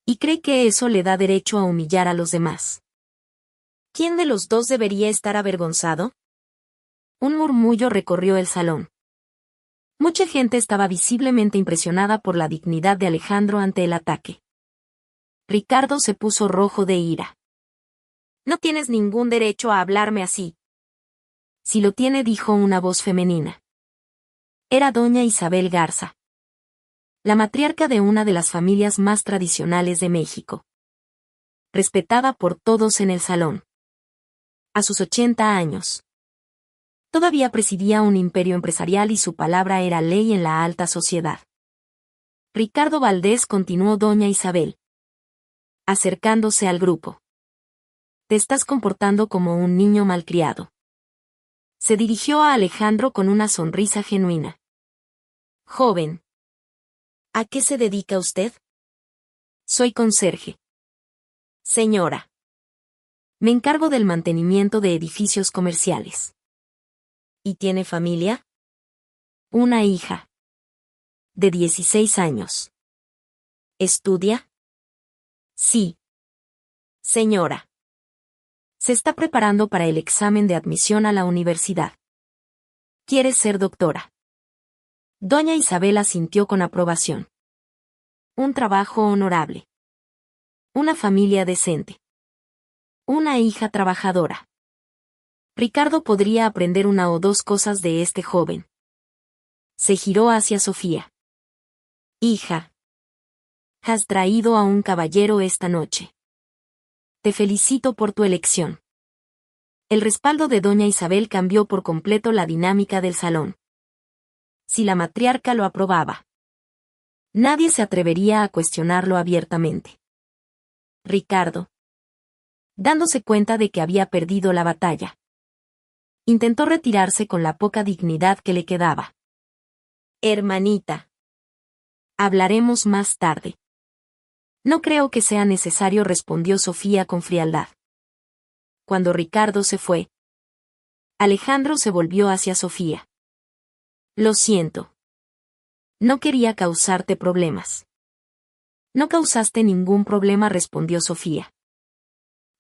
A: Y cree que eso le da derecho a humillar a los demás. ¿Quién de los dos debería estar avergonzado? Un murmullo recorrió el salón. Mucha gente estaba visiblemente impresionada por la dignidad de Alejandro ante el ataque. Ricardo se puso rojo de ira. No tienes ningún derecho a hablarme así. Si lo tiene, dijo una voz femenina. Era doña Isabel Garza, la matriarca de una de las familias más tradicionales de México, respetada por todos en el salón. A sus 80 años, todavía presidía un imperio empresarial y su palabra era ley en la alta sociedad. Ricardo Valdés, continuó doña Isabel, acercándose al grupo. Te estás comportando como un niño malcriado. Se dirigió a Alejandro con una sonrisa genuina. Joven. ¿A qué se dedica usted? Soy conserje. Señora. Me encargo del mantenimiento de edificios comerciales. ¿Y tiene familia? Una hija. De 16 años. ¿Estudia? Sí. Señora. Se está preparando para el examen de admisión a la universidad. ¿Quiere ser doctora? Doña Isabel asintió con aprobación. Un trabajo honorable. Una familia decente. Una hija trabajadora. Ricardo podría aprender una o dos cosas de este joven. Se giró hacia Sofía. Hija. Has traído a un caballero esta noche. Te felicito por tu elección. El respaldo de doña Isabel cambió por completo la dinámica del salón. Si la matriarca lo aprobaba, nadie se atrevería a cuestionarlo abiertamente. Ricardo, dándose cuenta de que había perdido la batalla, intentó retirarse con la poca dignidad que le quedaba. Hermanita. Hablaremos más tarde. No creo que sea necesario, respondió Sofía con frialdad. Cuando Ricardo se fue, Alejandro se volvió hacia Sofía. Lo siento. No quería causarte problemas. No causaste ningún problema, respondió Sofía,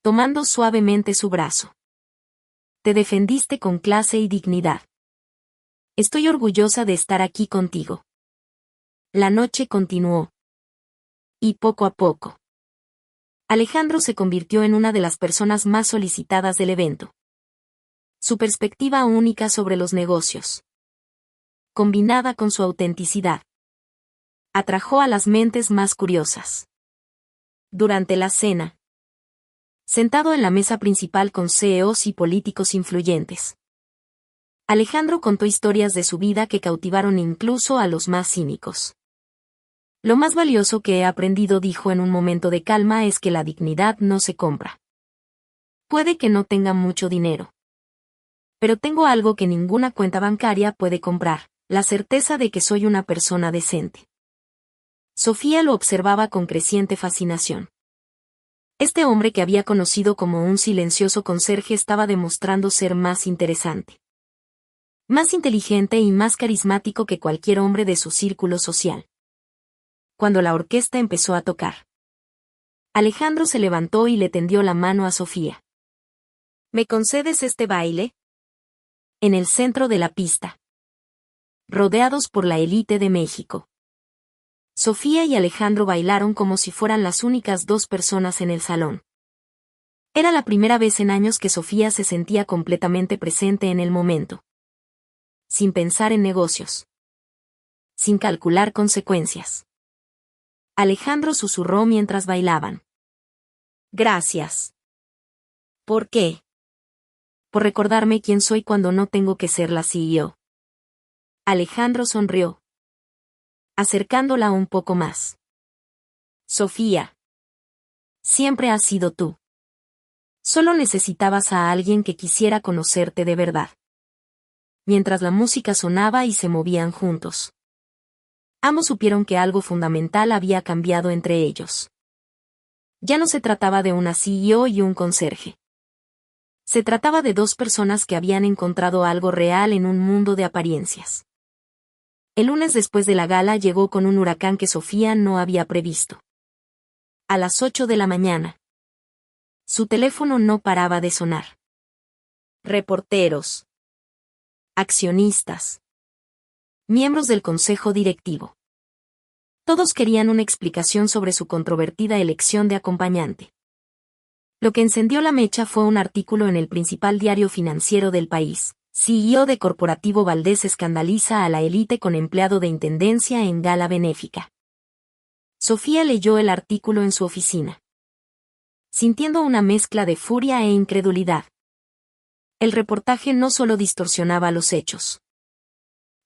A: tomando suavemente su brazo. Te defendiste con clase y dignidad. Estoy orgullosa de estar aquí contigo. La noche continuó. Y poco a poco, Alejandro se convirtió en una de las personas más solicitadas del evento. Su perspectiva única sobre los negocios, combinada con su autenticidad, atrajo a las mentes más curiosas. Durante la cena, sentado en la mesa principal con CEOs y políticos influyentes, Alejandro contó historias de su vida que cautivaron incluso a los más cínicos. Lo más valioso que he aprendido, dijo en un momento de calma, es que la dignidad no se compra. Puede que no tenga mucho dinero, pero tengo algo que ninguna cuenta bancaria puede comprar: la certeza de que soy una persona decente. Sofía lo observaba con creciente fascinación. Este hombre que había conocido como un silencioso conserje estaba demostrando ser más interesante, más inteligente y más carismático que cualquier hombre de su círculo social. Cuando la orquesta empezó a tocar, Alejandro se levantó y le tendió la mano a Sofía. ¿Me concedes este baile? En el centro de la pista, rodeados por la élite de México, Sofía y Alejandro bailaron como si fueran las únicas dos personas en el salón. Era la primera vez en años que Sofía se sentía completamente presente en el momento, sin pensar en negocios, sin calcular consecuencias. Alejandro susurró mientras bailaban. Gracias. ¿Por qué? Por recordarme quién soy cuando no tengo que ser la CEO. Alejandro sonrió, acercándola un poco más. Sofía, siempre has sido tú. Solo necesitabas a alguien que quisiera conocerte de verdad. Mientras la música sonaba y se movían juntos, ambos supieron que algo fundamental había cambiado entre ellos. Ya no se trataba de una CEO y un conserje. Se trataba de dos personas que habían encontrado algo real en un mundo de apariencias. El lunes después de la gala llegó con un huracán que Sofía no había previsto. A las 8 de la mañana. Su teléfono no paraba de sonar. Reporteros, accionistas, miembros del consejo directivo. Todos querían una explicación sobre su controvertida elección de acompañante. Lo que encendió la mecha fue un artículo en el principal diario financiero del país. CEO de Corporativo Valdés escandaliza a la élite con empleado de intendencia en gala benéfica. Sofía leyó el artículo en su oficina, sintiendo una mezcla de furia e incredulidad. El reportaje no solo distorsionaba los hechos,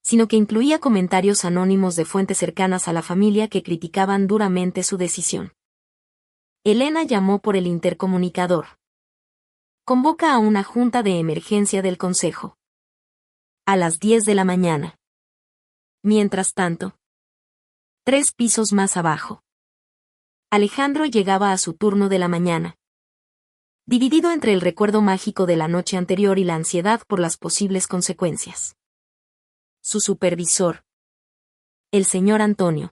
A: sino que incluía comentarios anónimos de fuentes cercanas a la familia que criticaban duramente su decisión. Elena llamó por el intercomunicador. Convoca a una junta de emergencia del consejo. A las 10 de la mañana. Mientras tanto, 3 pisos más abajo, Alejandro llegaba a su turno de la mañana, dividido entre el recuerdo mágico de la noche anterior y la ansiedad por las posibles consecuencias. Su supervisor, el señor Antonio,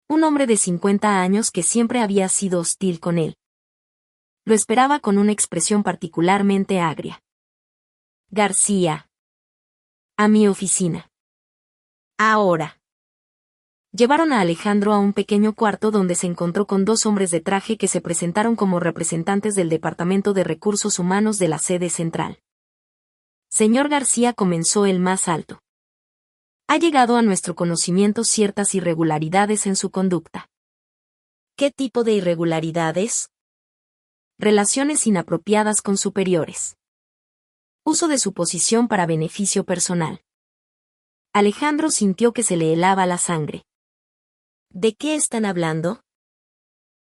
A: un hombre de 50 años que siempre había sido hostil con él, lo esperaba con una expresión particularmente agria. García. A mi oficina. Ahora. Llevaron a Alejandro a un pequeño cuarto donde se encontró con dos hombres de traje que se presentaron como representantes del Departamento de Recursos Humanos de la sede central. Señor García, comenzó el más alto. Ha llegado a nuestro conocimiento ciertas irregularidades en su conducta. ¿Qué tipo de irregularidades? Relaciones inapropiadas con superiores. Uso de su posición para beneficio personal. Alejandro sintió que se le helaba la sangre. ¿De qué están hablando?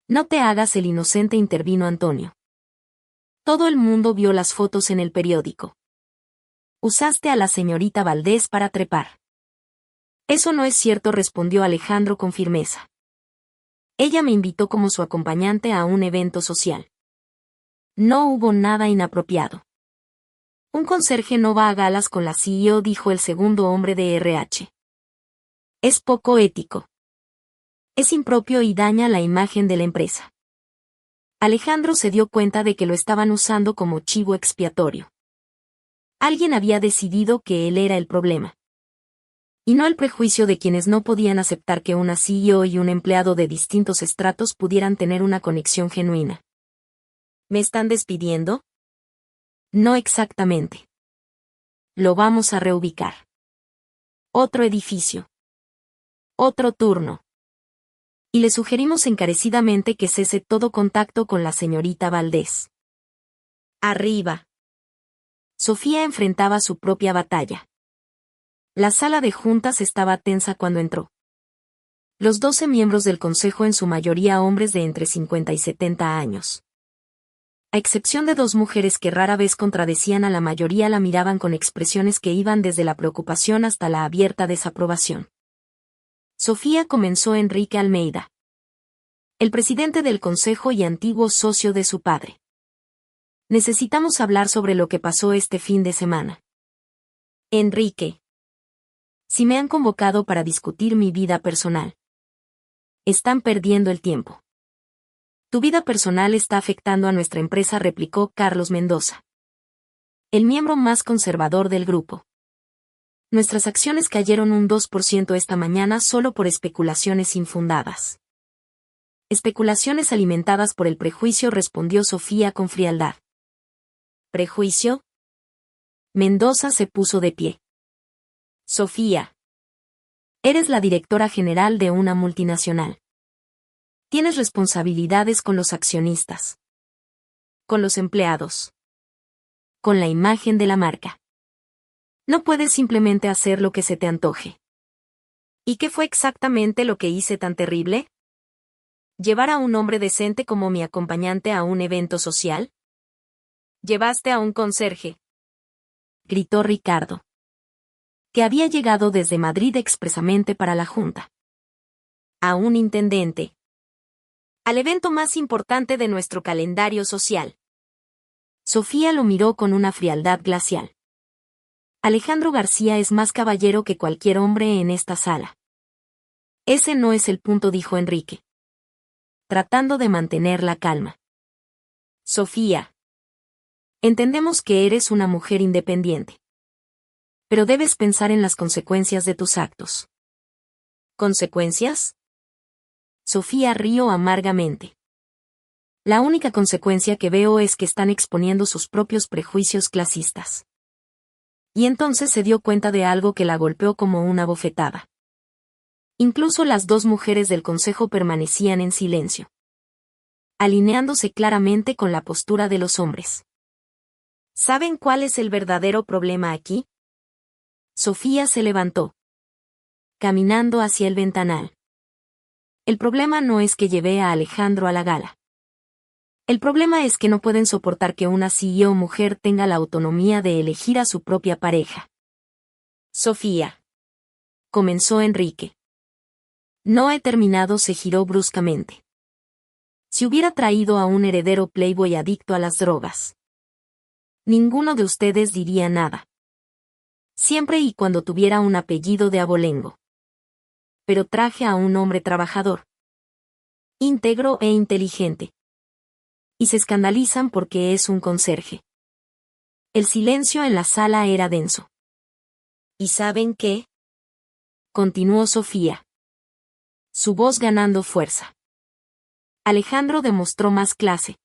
A: No te hagas el inocente, intervino Antonio. Todo el mundo vio las fotos en el periódico. Usaste a la señorita Valdés para trepar. Eso no es cierto, respondió Alejandro con firmeza. Ella me invitó como su acompañante a un evento social. No hubo nada inapropiado. Un conserje no va a galas con la CEO, dijo el segundo hombre de RH. Es poco ético. Es impropio y daña la imagen de la empresa. Alejandro se dio cuenta de que lo estaban usando como chivo expiatorio. Alguien había decidido que él era el problema. Y no el prejuicio de quienes no podían aceptar que una CEO y un empleado de distintos estratos pudieran tener una conexión genuina. ¿Me están despidiendo? No exactamente. Lo vamos a reubicar. Otro edificio. Otro turno. Y le sugerimos encarecidamente que cese todo contacto con la señorita Valdés. Arriba. Sofía enfrentaba su propia batalla. La sala de juntas estaba tensa cuando entró. Los 12 miembros del consejo, en su mayoría hombres de entre 50 y 70 años. A excepción de dos mujeres que rara vez contradecían a la mayoría, la miraban con expresiones que iban desde la preocupación hasta la abierta desaprobación. Sofía, comenzó Enrique Almeida. El presidente del consejo y antiguo socio de su padre. Necesitamos hablar sobre lo que pasó este fin de semana. Enrique. Si me han convocado para discutir mi vida personal. Están perdiendo el tiempo. Tu vida personal está afectando a nuestra empresa, replicó Carlos Mendoza, el miembro más conservador del grupo. Nuestras acciones cayeron un 2% esta mañana solo por especulaciones infundadas. Especulaciones alimentadas por el prejuicio, respondió Sofía con frialdad. ¿Prejuicio? Mendoza se puso de pie. Sofía. Eres la directora general de una multinacional. Tienes responsabilidades con los accionistas. Con los empleados. Con la imagen de la marca. No puedes simplemente hacer lo que se te antoje. ¿Y qué fue exactamente lo que hice tan terrible? ¿Llevar a un hombre decente como mi acompañante a un evento social? Llevaste a un conserje. Gritó Ricardo, que había llegado desde Madrid expresamente para la junta. A un intendente. Al evento más importante de nuestro calendario social. Sofía lo miró con una frialdad glacial. Alejandro García es más caballero que cualquier hombre en esta sala. Ese no es el punto, dijo Enrique, tratando de mantener la calma. Sofía. Entendemos que eres una mujer independiente. Pero debes pensar en las consecuencias de tus actos. ¿Consecuencias? Sofía rió amargamente. La única consecuencia que veo es que están exponiendo sus propios prejuicios clasistas. Y entonces se dio cuenta de algo que la golpeó como una bofetada. Incluso las dos mujeres del consejo permanecían en silencio, alineándose claramente con la postura de los hombres. ¿Saben cuál es el verdadero problema aquí? Sofía se levantó, caminando hacia el ventanal. El problema no es que llevé a Alejandro a la gala. El problema es que no pueden soportar que una CEO mujer tenga la autonomía de elegir a su propia pareja. Sofía. Comenzó Enrique. No he terminado, se giró bruscamente. Si hubiera traído a un heredero playboy adicto a las drogas, ninguno de ustedes diría nada. Siempre y cuando tuviera un apellido de abolengo. Pero traje a un hombre trabajador, íntegro e inteligente. Y se escandalizan porque es un conserje. El silencio en la sala era denso. ¿Y saben qué? Continuó Sofía. Su voz ganando fuerza. Alejandro demostró más clase,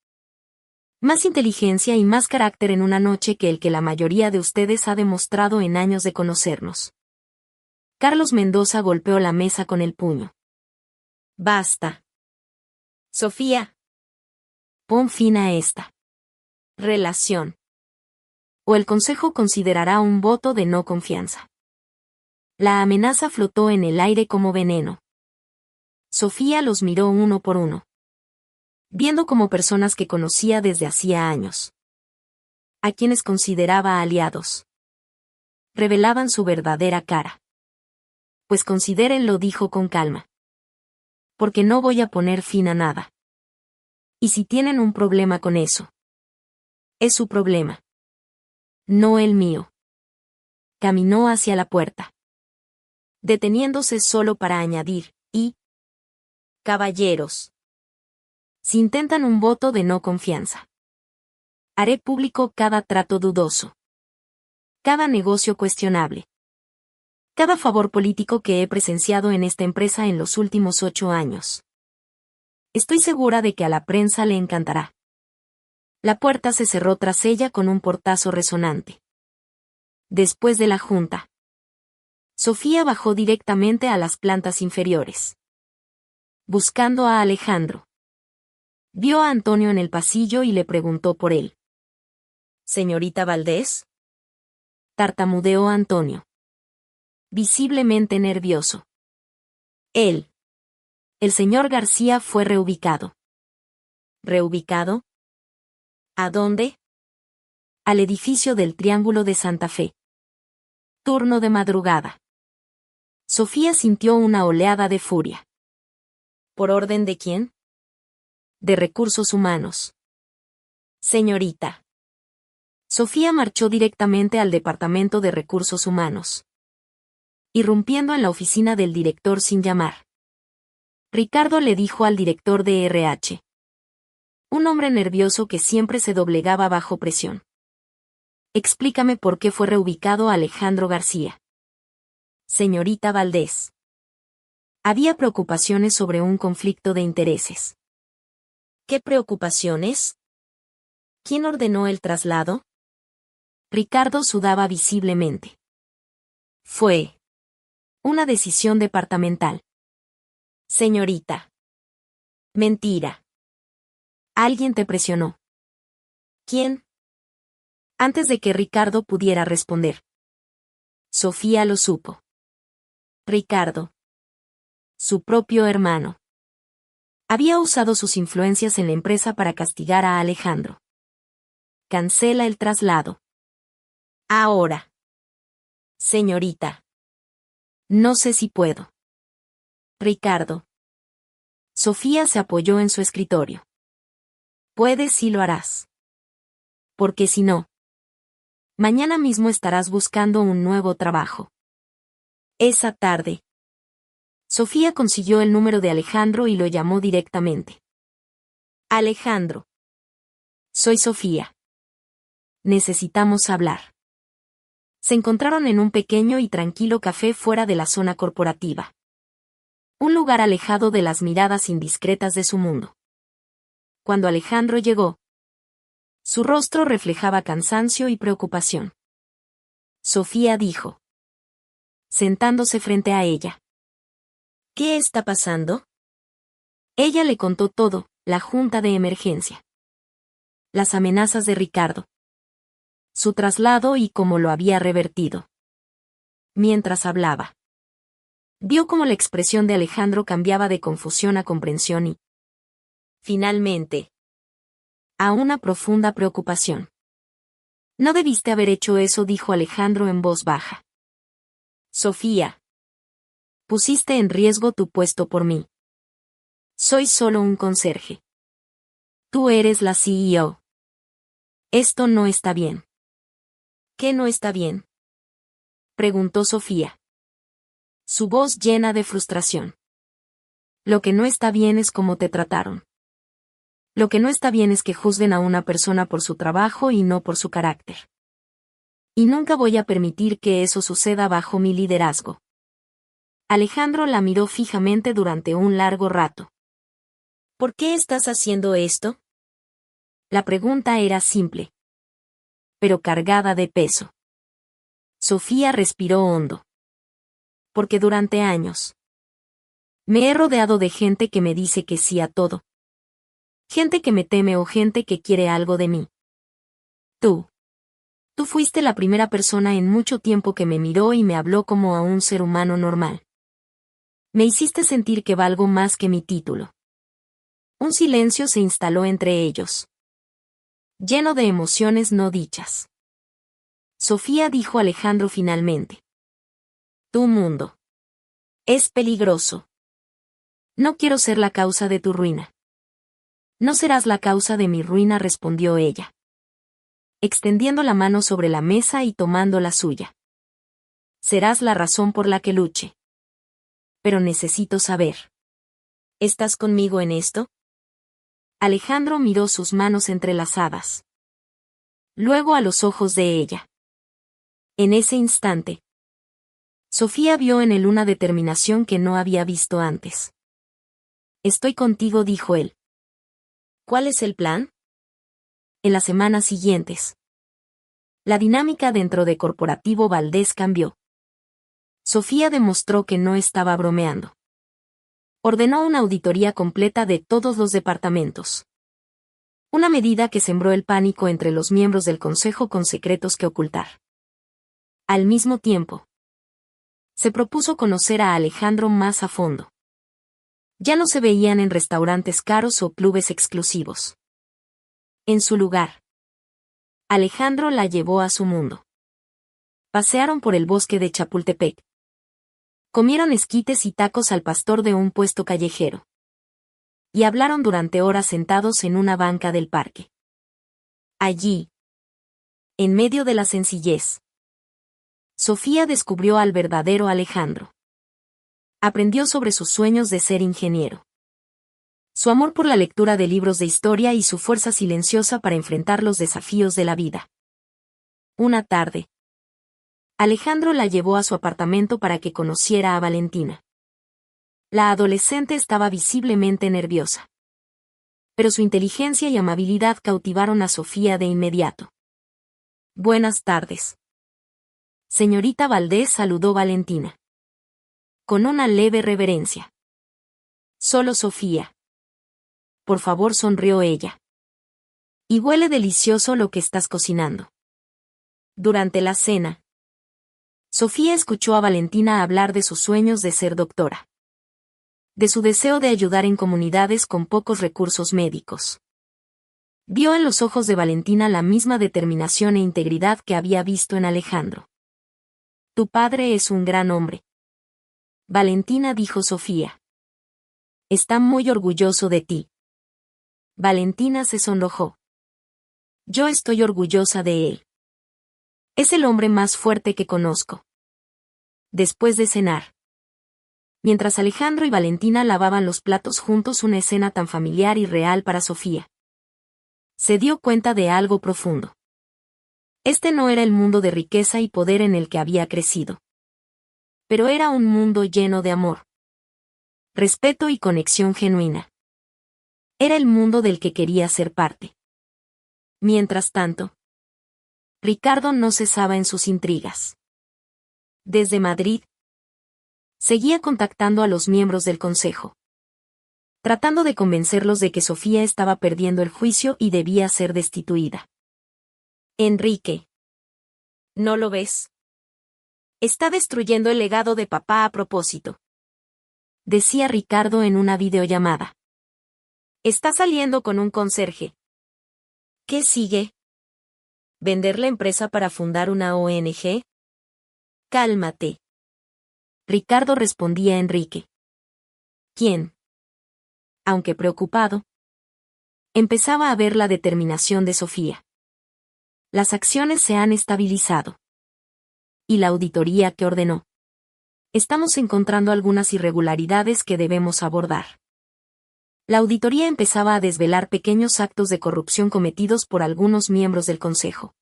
A: más inteligencia y más carácter en una noche que el que la mayoría de ustedes ha demostrado en años de conocernos. Carlos Mendoza golpeó la mesa con el puño. Basta. Sofía. Pon fin a esta relación. O el Consejo considerará un voto de no confianza. La amenaza flotó en el aire como veneno. Sofía los miró uno por uno, viendo como personas que conocía desde hacía años, a quienes consideraba aliados. Revelaban su verdadera cara. Pues considérenlo, dijo con calma. Porque no voy a poner fin a nada. Y si tienen un problema con eso, es su problema, no el mío. Caminó hacia la puerta, deteniéndose solo para añadir, y... Caballeros. Si intentan un voto de no confianza, haré público cada trato dudoso, cada negocio cuestionable, cada favor político que he presenciado en esta empresa en los últimos 8 años. Estoy segura de que a la prensa le encantará. La puerta se cerró tras ella con un portazo resonante. Después de la junta, Sofía bajó directamente a las plantas inferiores, buscando a Alejandro. Vio a Antonio en el pasillo y le preguntó por él. ¿Señorita Valdés? Tartamudeó Antonio, visiblemente nervioso. Él. El señor García fue reubicado. ¿Reubicado? ¿A dónde? Al edificio del Triángulo de Santa Fe. Turno de madrugada. Sofía sintió una oleada de furia. ¿Por orden de quién? De Recursos Humanos. Señorita. Sofía marchó directamente al Departamento de Recursos Humanos, irrumpiendo en la oficina del director sin llamar. Ricardo le dijo al director de RH. Un hombre nervioso que siempre se doblegaba bajo presión. Explícame por qué fue reubicado Alejandro García. Señorita Valdés. Había preocupaciones sobre un conflicto de intereses. ¿Qué preocupaciones? ¿Quién ordenó el traslado? Ricardo sudaba visiblemente. Fue una decisión departamental. Señorita. Mentira. Alguien te presionó. ¿Quién? Antes de que Ricardo pudiera responder, Sofía lo supo. Ricardo. Su propio hermano. Había usado sus influencias en la empresa para castigar a Alejandro. Cancela el traslado. Ahora. Señorita. No sé si puedo. Ricardo. Sofía se apoyó en su escritorio. Puedes y lo harás. Porque si no, mañana mismo estarás buscando un nuevo trabajo. Esa tarde, Sofía consiguió el número de Alejandro y lo llamó directamente. Alejandro. Soy Sofía. Necesitamos hablar. Se encontraron en un pequeño y tranquilo café fuera de la zona corporativa. Un lugar alejado de las miradas indiscretas de su mundo. Cuando Alejandro llegó, su rostro reflejaba cansancio y preocupación. Sofía dijo, sentándose frente a ella. ¿Qué está pasando? Ella le contó todo, la junta de emergencia, las amenazas de Ricardo, su traslado y cómo lo había revertido. Mientras hablaba, vio cómo la expresión de Alejandro cambiaba de confusión a comprensión y, finalmente, a una profunda preocupación. No debiste haber hecho eso, dijo Alejandro en voz baja. Sofía. Pusiste en riesgo tu puesto por mí. Soy solo un conserje. Tú eres la CEO. Esto no está bien. ¿Qué no está bien? Preguntó Sofía, su voz llena de frustración. Lo que no está bien es cómo te trataron. Lo que no está bien es que juzguen a una persona por su trabajo y no por su carácter. Y nunca voy a permitir que eso suceda bajo mi liderazgo. Alejandro la miró fijamente durante un largo rato. ¿Por qué estás haciendo esto? La pregunta era simple, pero cargada de peso. Sofía respiró hondo. Porque durante años me he rodeado de gente que me dice que sí a todo. Gente que me teme o gente que quiere algo de mí. Tú fuiste la primera persona en mucho tiempo que me miró y me habló como a un ser humano normal. Me hiciste sentir que valgo más que mi título. Un silencio se instaló entre ellos, lleno de emociones no dichas. Sofía dijo a Alejandro finalmente. Tu mundo es peligroso. No quiero ser la causa de tu ruina. No serás la causa de mi ruina, respondió ella, extendiendo la mano sobre la mesa y tomando la suya. Serás la razón por la que luche. Pero necesito saber. ¿Estás conmigo en esto? Alejandro miró sus manos entrelazadas. Luego a los ojos de ella. En ese instante, Sofía vio en él una determinación que no había visto antes. Estoy contigo, dijo él. ¿Cuál es el plan? En las semanas siguientes, la dinámica dentro de Corporativo Valdés cambió. Sofía demostró que no estaba bromeando. Ordenó una auditoría completa de todos los departamentos. Una medida que sembró el pánico entre los miembros del consejo con secretos que ocultar. Al mismo tiempo, se propuso conocer a Alejandro más a fondo. Ya no se veían en restaurantes caros o clubes exclusivos. En su lugar, Alejandro la llevó a su mundo. Pasearon por el bosque de Chapultepec. Comieron esquites y tacos al pastor de un puesto callejero. Y hablaron durante horas sentados en una banca del parque. Allí, en medio de la sencillez, Sofía descubrió al verdadero Alejandro. Aprendió sobre sus sueños de ser ingeniero. Su amor por la lectura de libros de historia y su fuerza silenciosa para enfrentar los desafíos de la vida. Una tarde, Alejandro la llevó a su apartamento para que conociera a Valentina. La adolescente estaba visiblemente nerviosa. Pero su inteligencia y amabilidad cautivaron a Sofía de inmediato. Buenas tardes. Señorita Valdés, saludó Valentina. Con una leve reverencia. Solo Sofía. Por favor, sonrió ella. Y huele delicioso lo que estás cocinando. Durante la cena, Sofía escuchó a Valentina hablar de sus sueños de ser doctora. De su deseo de ayudar en comunidades con pocos recursos médicos. Vio en los ojos de Valentina la misma determinación e integridad que había visto en Alejandro. Tu padre es un gran hombre. Valentina, dijo Sofía. Está muy orgulloso de ti. Valentina se sonrojó. Yo estoy orgullosa de él. Es el hombre más fuerte que conozco. Después de cenar. Mientras Alejandro y Valentina lavaban los platos juntos, una escena tan familiar y real para Sofía. Se dio cuenta de algo profundo. Este no era el mundo de riqueza y poder en el que había crecido. Pero era un mundo lleno de amor, respeto y conexión genuina. Era el mundo del que quería ser parte. Mientras tanto, Ricardo no cesaba en sus intrigas. Desde Madrid, seguía contactando a los miembros del consejo, tratando de convencerlos de que Sofía estaba perdiendo el juicio y debía ser destituida. Enrique, ¿no lo ves? Está destruyendo el legado de papá a propósito, decía Ricardo en una videollamada. Está saliendo con un conserje. ¿Qué sigue? ¿Vender la empresa para fundar una ONG? Cálmate. Ricardo respondía a Enrique. ¿Quién? Aunque preocupado, empezaba a ver la determinación de Sofía. Las acciones se han estabilizado. Y la auditoría que ordenó. Estamos encontrando algunas irregularidades que debemos abordar. La auditoría empezaba a desvelar pequeños actos de corrupción cometidos por algunos miembros del consejo,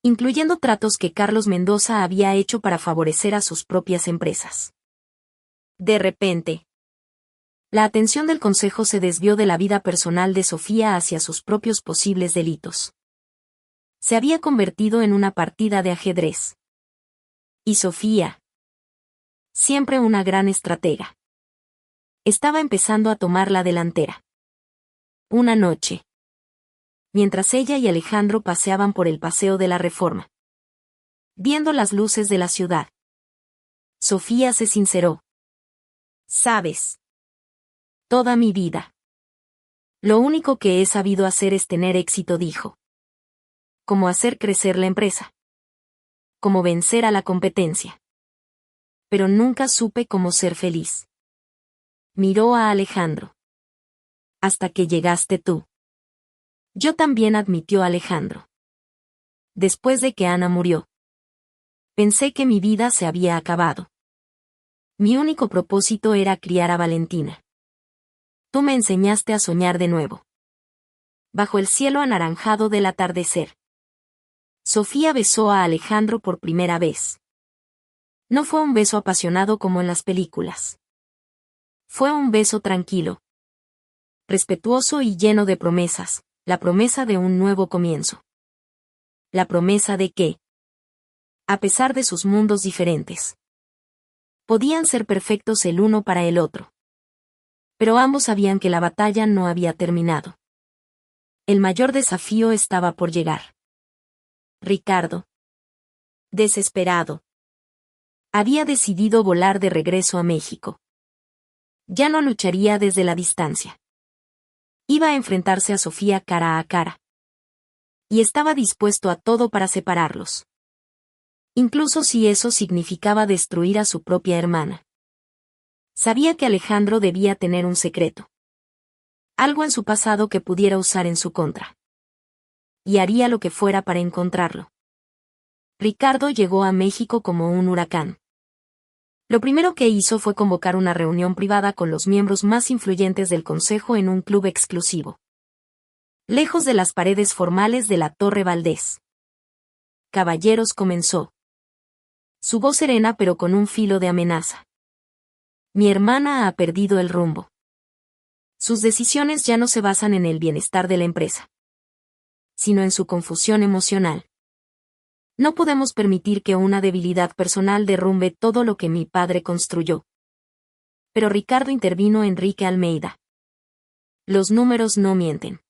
A: incluyendo tratos que Carlos Mendoza había hecho para favorecer a sus propias empresas. De repente, la atención del consejo se desvió de la vida personal de Sofía hacia sus propios posibles delitos. Se había convertido en una partida de ajedrez. Y Sofía, siempre una gran estratega, estaba empezando a tomar la delantera. Una noche, mientras ella y Alejandro paseaban por el Paseo de la Reforma, viendo las luces de la ciudad, Sofía se sinceró. ¿Sabes? Toda mi vida, lo único que he sabido hacer es tener éxito, dijo. Cómo hacer crecer la empresa. Cómo vencer a la competencia. Pero nunca supe cómo ser feliz. Miró a Alejandro. Hasta que llegaste tú. Yo también, admitió Alejandro. Después de que Ana murió, pensé que mi vida se había acabado. Mi único propósito era criar a Valentina. Tú me enseñaste a soñar de nuevo. Bajo el cielo anaranjado del atardecer, Sofía besó a Alejandro por primera vez. No fue un beso apasionado como en las películas. Fue un beso tranquilo, respetuoso y lleno de promesas, la promesa de un nuevo comienzo. La promesa de que, a pesar de sus mundos diferentes, podían ser perfectos el uno para el otro. Pero ambos sabían que la batalla no había terminado. El mayor desafío estaba por llegar. Ricardo, desesperado, había decidido volar de regreso a México. Ya no lucharía desde la distancia. Iba a enfrentarse a Sofía cara a cara. Y estaba dispuesto a todo para separarlos. Incluso si eso significaba destruir a su propia hermana. Sabía que Alejandro debía tener un secreto. Algo en su pasado que pudiera usar en su contra. Y haría lo que fuera para encontrarlo. Ricardo llegó a México como un huracán. Lo primero que hizo fue convocar una reunión privada con los miembros más influyentes del consejo en un club exclusivo. Lejos de las paredes formales de la Torre Valdés. Caballeros, comenzó. Su voz serena pero con un filo de amenaza. Mi hermana ha perdido el rumbo. Sus decisiones ya no se basan en el bienestar de la empresa, sino en su confusión emocional. No podemos permitir que una debilidad personal derrumbe todo lo que mi padre construyó. Pero Ricardo, intervino Enrique Almeida. Los números no mienten.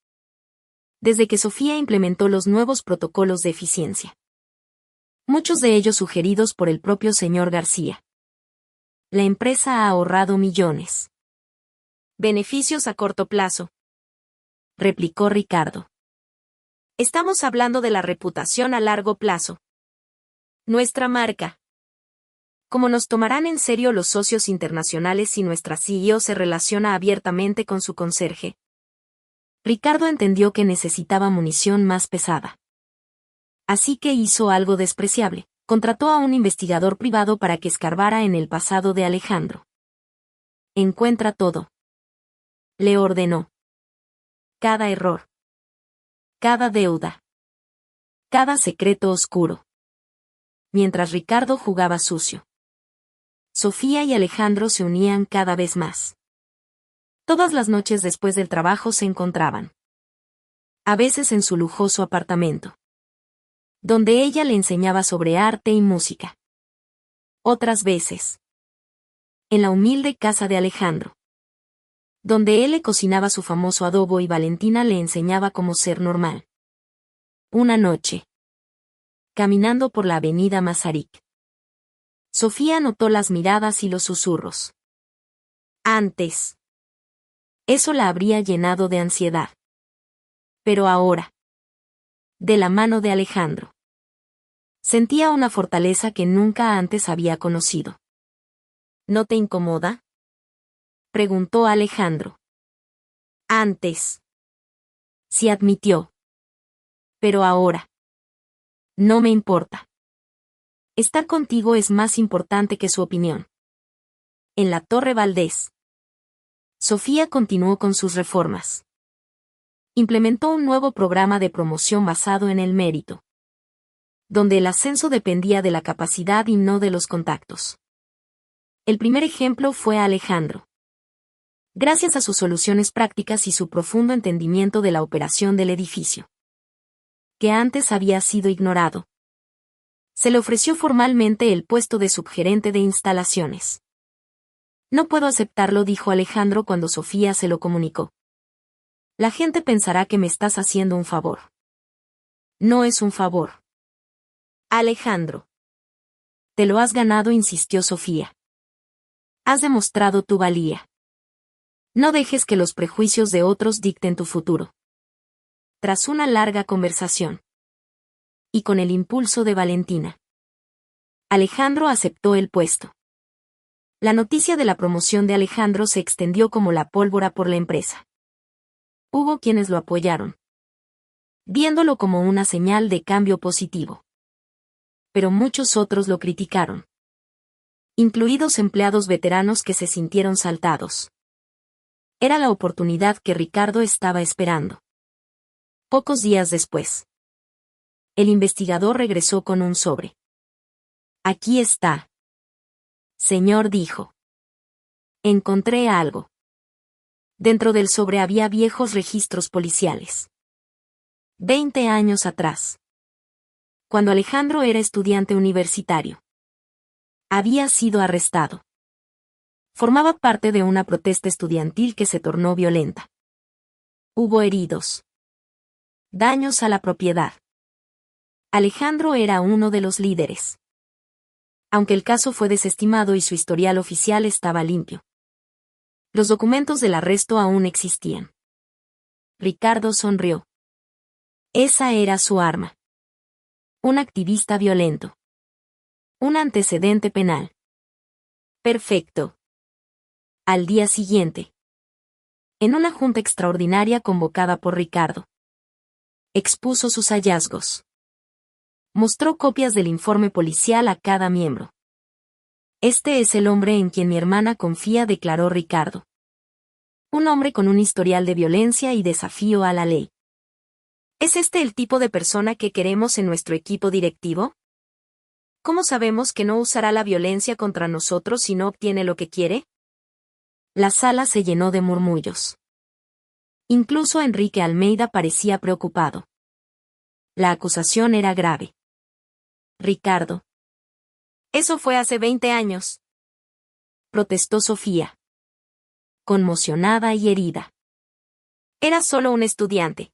A: Desde que Sofía implementó los nuevos protocolos de eficiencia, muchos de ellos sugeridos por el propio señor García, la empresa ha ahorrado millones. Beneficios a corto plazo, replicó Ricardo. Estamos hablando de la reputación a largo plazo. Nuestra marca. ¿Cómo nos tomarán en serio los socios internacionales si nuestra CEO se relaciona abiertamente con su conserje? Ricardo entendió que necesitaba munición más pesada. Así que hizo algo despreciable. Contrató a un investigador privado para que escarbara en el pasado de Alejandro. Encuentra todo. Le ordenó. Cada error. Cada deuda. Cada secreto oscuro. Mientras Ricardo jugaba sucio, Sofía y Alejandro se unían cada vez más. Todas las noches después del trabajo se encontraban. A veces en su lujoso apartamento, donde ella le enseñaba sobre arte y música. Otras veces, en la humilde casa de Alejandro, donde él le cocinaba su famoso adobo y Valentina le enseñaba cómo ser normal. Una noche, caminando por la avenida Masaryk, Sofía notó las miradas y los susurros. Antes, eso la habría llenado de ansiedad. Pero ahora, de la mano de Alejandro, sentía una fortaleza que nunca antes había conocido. ¿No te incomoda?, preguntó Alejandro. Antes, sí, admitió. Pero ahora, no me importa. Estar contigo es más importante que su opinión. En la Torre Valdés, Sofía continuó con sus reformas. Implementó un nuevo programa de promoción basado en el mérito, donde el ascenso dependía de la capacidad y no de los contactos. El primer ejemplo fue Alejandro. Gracias a sus soluciones prácticas y su profundo entendimiento de la operación del edificio, que antes había sido ignorado, se le ofreció formalmente el puesto de subgerente de instalaciones. No puedo aceptarlo, dijo Alejandro cuando Sofía se lo comunicó. La gente pensará que me estás haciendo un favor. No es un favor. Alejandro. Te lo has ganado, insistió Sofía. Has demostrado tu valía. No dejes que los prejuicios de otros dicten tu futuro. Tras una larga conversación, y con el impulso de Valentina, Alejandro aceptó el puesto. La noticia de la promoción de Alejandro se extendió como la pólvora por la empresa. Hubo quienes lo apoyaron, viéndolo como una señal de cambio positivo. Pero muchos otros lo criticaron, incluidos empleados veteranos que se sintieron saltados. Era la oportunidad que Ricardo estaba esperando. Pocos días después, el investigador regresó con un sobre. Aquí está. Señor, dijo. Encontré algo. Dentro del sobre había viejos registros policiales. 20 años atrás, cuando Alejandro era estudiante universitario, había sido arrestado. Formaba parte de una protesta estudiantil que se tornó violenta. Hubo heridos. Daños a la propiedad. Alejandro era uno de los líderes. Aunque el caso fue desestimado y su historial oficial estaba limpio, los documentos del arresto aún existían. Ricardo sonrió. Esa era su arma. Un activista violento. Un antecedente penal. Perfecto. Al día siguiente, en una junta extraordinaria convocada por Ricardo, expuso sus hallazgos. Mostró copias del informe policial a cada miembro. Este es el hombre en quien mi hermana confía, declaró Ricardo. Un hombre con un historial de violencia y desafío a la ley. ¿Es este el tipo de persona que queremos en nuestro equipo directivo? ¿Cómo sabemos que no usará la violencia contra nosotros si no obtiene lo que quiere? La sala se llenó de murmullos. Incluso Enrique Almeida parecía preocupado. La acusación era grave. Ricardo. Eso fue hace 20 años. Protestó Sofía, conmocionada y herida. Era solo un estudiante.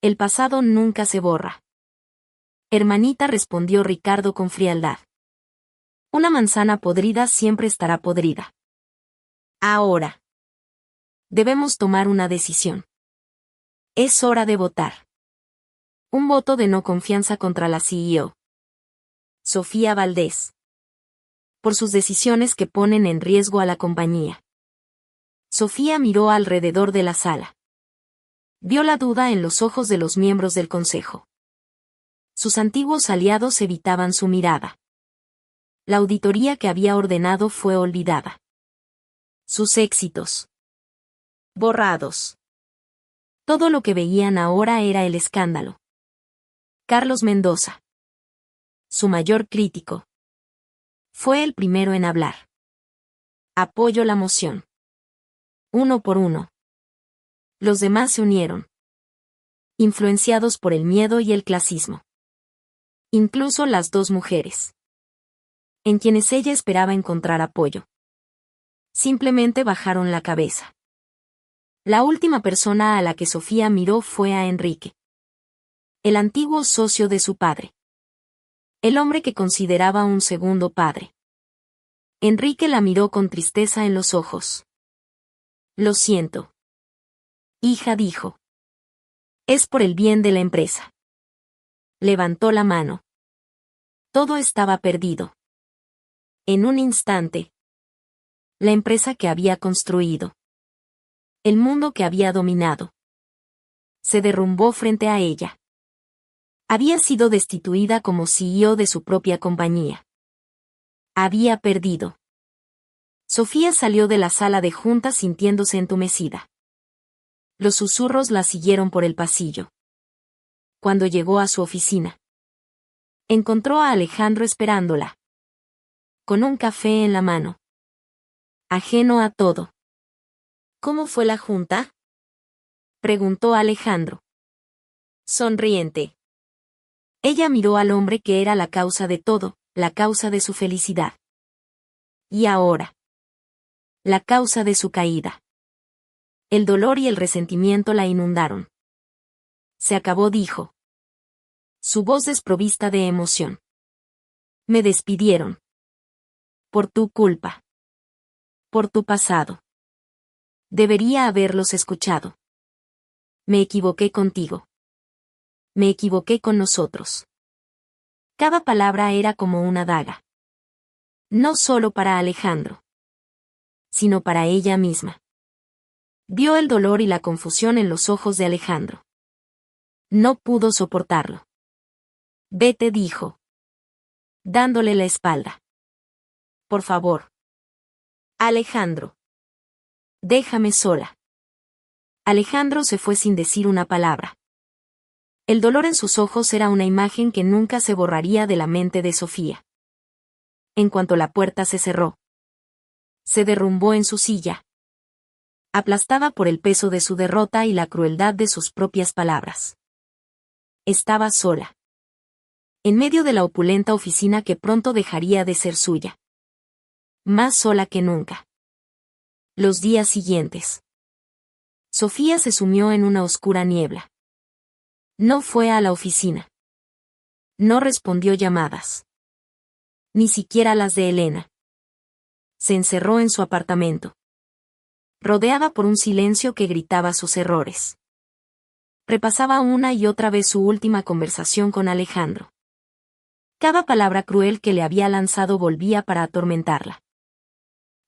A: El pasado nunca se borra. Hermanita, respondió Ricardo con frialdad. Una manzana podrida siempre estará podrida. Ahora. Debemos tomar una decisión. Es hora de votar. Un voto de no confianza contra la CEO. Sofía Valdés. Por sus decisiones que ponen en riesgo a la compañía. Sofía miró alrededor de la sala. Vio la duda en los ojos de los miembros del consejo. Sus antiguos aliados evitaban su mirada. La auditoría que había ordenado fue olvidada. Sus éxitos. Borrados. Todo lo que veían ahora era el escándalo. Carlos Mendoza, su mayor crítico, fue el primero en hablar. Apoyo la moción. Uno por uno. Los demás se unieron, influenciados por el miedo y el clasismo. Incluso las dos mujeres, en quienes ella esperaba encontrar apoyo, simplemente bajaron la cabeza. La última persona a la que Sofía miró fue a Enrique, el antiguo socio de su padre. El hombre que consideraba un segundo padre. Enrique la miró con tristeza en los ojos. Lo siento. Hija, dijo. Es por el bien de la empresa. Levantó la mano. Todo estaba perdido. En un instante. La empresa que había construido. El mundo que había dominado. Se derrumbó frente a ella. Había sido destituida como CEO de su propia compañía. Había perdido. Sofía salió de la sala de juntas sintiéndose entumecida. Los susurros la siguieron por el pasillo. Cuando llegó a su oficina, encontró a Alejandro esperándola, con un café en la mano. ajeno a todo. ¿Cómo fue la junta?, preguntó Alejandro, sonriente. Ella miró al hombre que era la causa de todo, la causa de su felicidad. Y ahora, la causa de su caída. El dolor y el resentimiento la inundaron. Se acabó, dijo. Su voz desprovista de emoción. Me despidieron. Por tu culpa. Por tu pasado. Debería haberlos escuchado. Me equivoqué contigo. Me equivoqué con nosotros. Cada palabra era como una daga. No solo para Alejandro, sino para ella misma. Vio el dolor y la confusión en los ojos de Alejandro. No pudo soportarlo. Vete, dijo, dándole la espalda. Por favor. Alejandro. Déjame sola. Alejandro se fue sin decir una palabra. El dolor en sus ojos era una imagen que nunca se borraría de la mente de Sofía. En cuanto la puerta se cerró, se derrumbó en su silla, aplastada por el peso de su derrota y la crueldad de sus propias palabras. Estaba sola. En medio de la opulenta oficina que pronto dejaría de ser suya. Más sola que nunca. Los días siguientes. Sofía se sumió en una oscura niebla. No fue a la oficina. No respondió llamadas. Ni siquiera las de Elena. Se encerró en su apartamento. Rodeada por un silencio que gritaba sus errores. Repasaba una y otra vez su última conversación con Alejandro. Cada palabra cruel que le había lanzado volvía para atormentarla.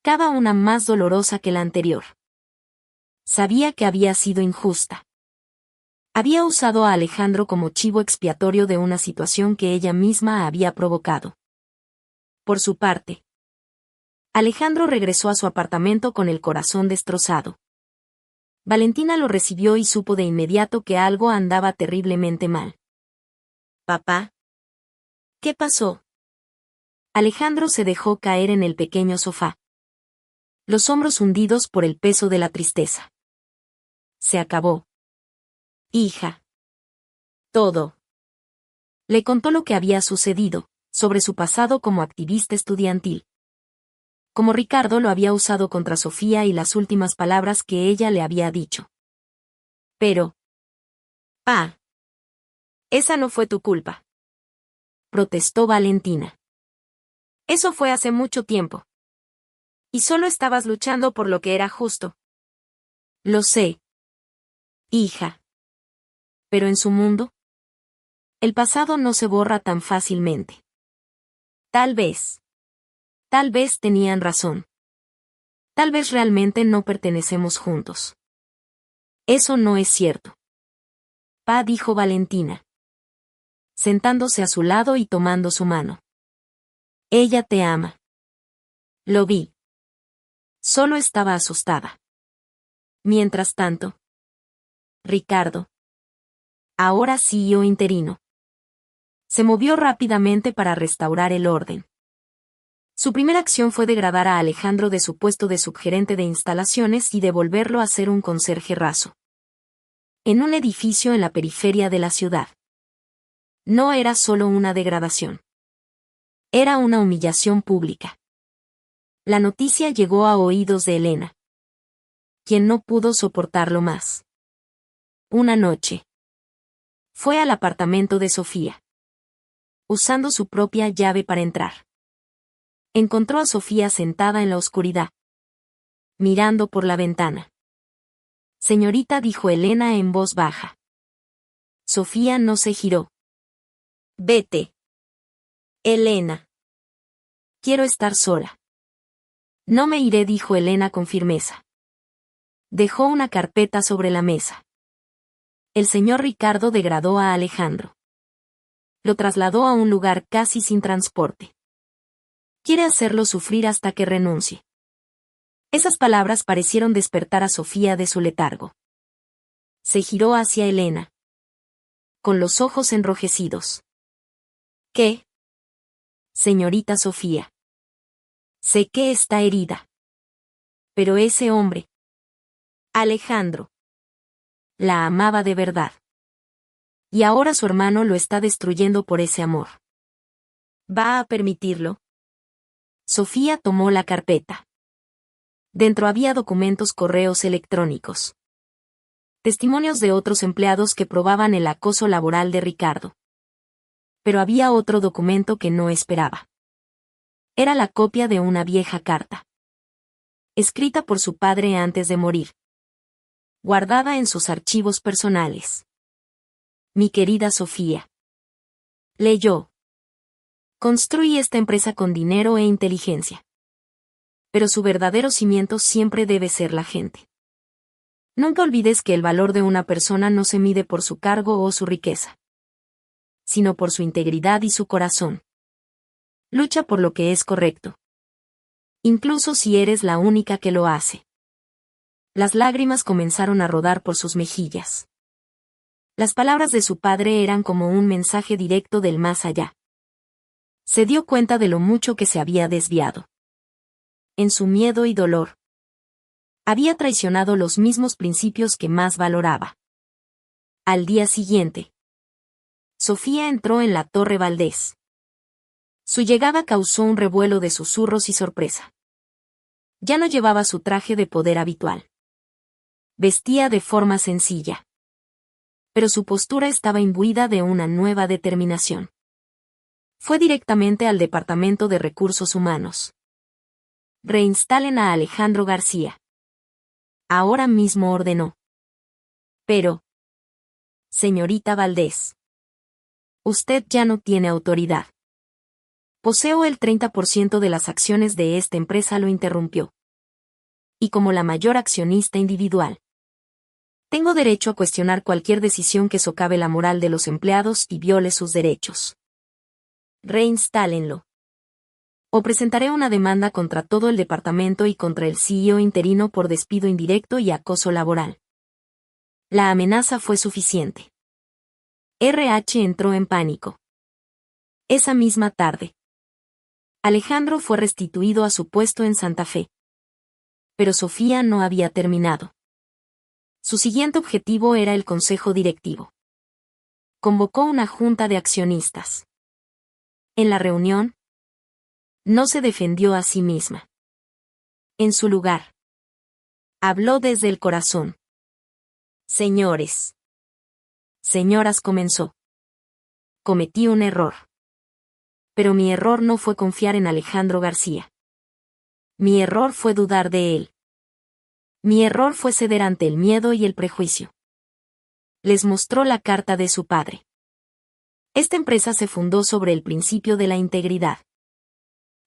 A: Cada una más dolorosa que la anterior. Sabía que había sido injusta. Había usado a Alejandro como chivo expiatorio de una situación que ella misma había provocado. Por su parte, Alejandro regresó a su apartamento con el corazón destrozado. Valentina lo recibió y supo de inmediato que algo andaba terriblemente mal. «Papá. ¿Qué pasó?». Alejandro se dejó caer en el pequeño sofá. Los hombros hundidos por el peso de la tristeza. Se acabó. Hija. Todo. Le contó lo que había sucedido, sobre su pasado como activista estudiantil. Como Ricardo lo había usado contra Sofía y las últimas palabras que ella le había dicho. Pero... «Pa. Esa no fue tu culpa», protestó Valentina. «Eso fue hace mucho tiempo. Y solo estabas luchando por lo que era justo». «Lo sé. Hija. Pero en su mundo, el pasado no se borra tan fácilmente. Tal vez tenían razón. Tal vez realmente no pertenecemos juntos». «Eso no es cierto». «Pa», dijo Valentina, sentándose a su lado y tomando su mano. «Ella te ama». «Lo vi». Solo estaba asustada. Mientras tanto, Ricardo, ahora CEO interino, se movió rápidamente para restaurar el orden. Su primera acción fue degradar a Alejandro de su puesto de subgerente de instalaciones y devolverlo a ser un conserje raso. En un edificio en la periferia de la ciudad. No era solo una degradación. Era una humillación pública. La noticia llegó a oídos de Elena, quien no pudo soportarlo más. Una noche, fue al apartamento de Sofía. Usando su propia llave para entrar. Encontró a Sofía sentada en la oscuridad, mirando por la ventana. «Señorita», dijo Elena en voz baja. Sofía no se giró. «Vete. Elena. Quiero estar sola». «No me iré», dijo Elena con firmeza. Dejó una carpeta sobre la mesa. El señor Ricardo degradó a Alejandro. Lo trasladó a un lugar casi sin transporte. Quiere hacerlo sufrir hasta que renuncie. Esas palabras parecieron despertar a Sofía de su letargo. Se giró hacia Elena, con los ojos enrojecidos. «¿Qué?». «Señorita Sofía. Sé que está herida. Pero ese hombre, Alejandro, la amaba de verdad. Y ahora su hermano lo está destruyendo por ese amor. ¿Va a permitirlo? Sofía tomó la carpeta. Dentro había documentos, correos electrónicos. Testimonios de otros empleados que probaban el acoso laboral de Ricardo. Pero había otro documento que no esperaba. Era la copia de una vieja carta. Escrita por su padre antes de morir. Guardada en sus archivos personales. Mi querida Sofía. Leyó. Construí esta empresa con dinero e inteligencia. Pero su verdadero cimiento siempre debe ser la gente. Nunca olvides que el valor de una persona no se mide por su cargo o su riqueza, sino por su integridad y su corazón. Lucha por lo que es correcto. Incluso si eres la única que lo hace. Las lágrimas comenzaron a rodar por sus mejillas. Las palabras de su padre eran como un mensaje directo del más allá. Se dio cuenta de lo mucho que se había desviado. En su miedo y dolor. Había traicionado los mismos principios que más valoraba. Al día siguiente, Sofía entró en la Torre Valdés. Su llegada causó un revuelo de susurros y sorpresa. Ya no llevaba su traje de poder habitual. Vestía de forma sencilla. Pero su postura estaba imbuida de una nueva determinación. Fue directamente al Departamento de Recursos Humanos. Reinstalen a Alejandro García. Ahora mismo ordenó. Pero, señorita Valdés, usted ya no tiene autoridad. Poseo el 30% de las acciones de esta empresa, lo interrumpió. Y como la mayor accionista individual, tengo derecho a cuestionar cualquier decisión que socave la moral de los empleados y viole sus derechos. Reinstálenlo. O presentaré una demanda contra todo el departamento y contra el CEO interino por despido indirecto y acoso laboral. La amenaza fue suficiente. RH entró en pánico. Esa misma tarde, Alejandro fue restituido a su puesto en Santa Fe. Pero Sofía no había terminado. Su siguiente objetivo era el consejo directivo. Convocó una junta de accionistas. En la reunión, no se defendió a sí misma. En su lugar, habló desde el corazón. Señores. Señoras, comenzó. Cometí un error. Pero mi error no fue confiar en Alejandro García. Mi error fue dudar de él. Mi error fue ceder ante el miedo y el prejuicio. Les mostró la carta de su padre. Esta empresa se fundó sobre el principio de la integridad.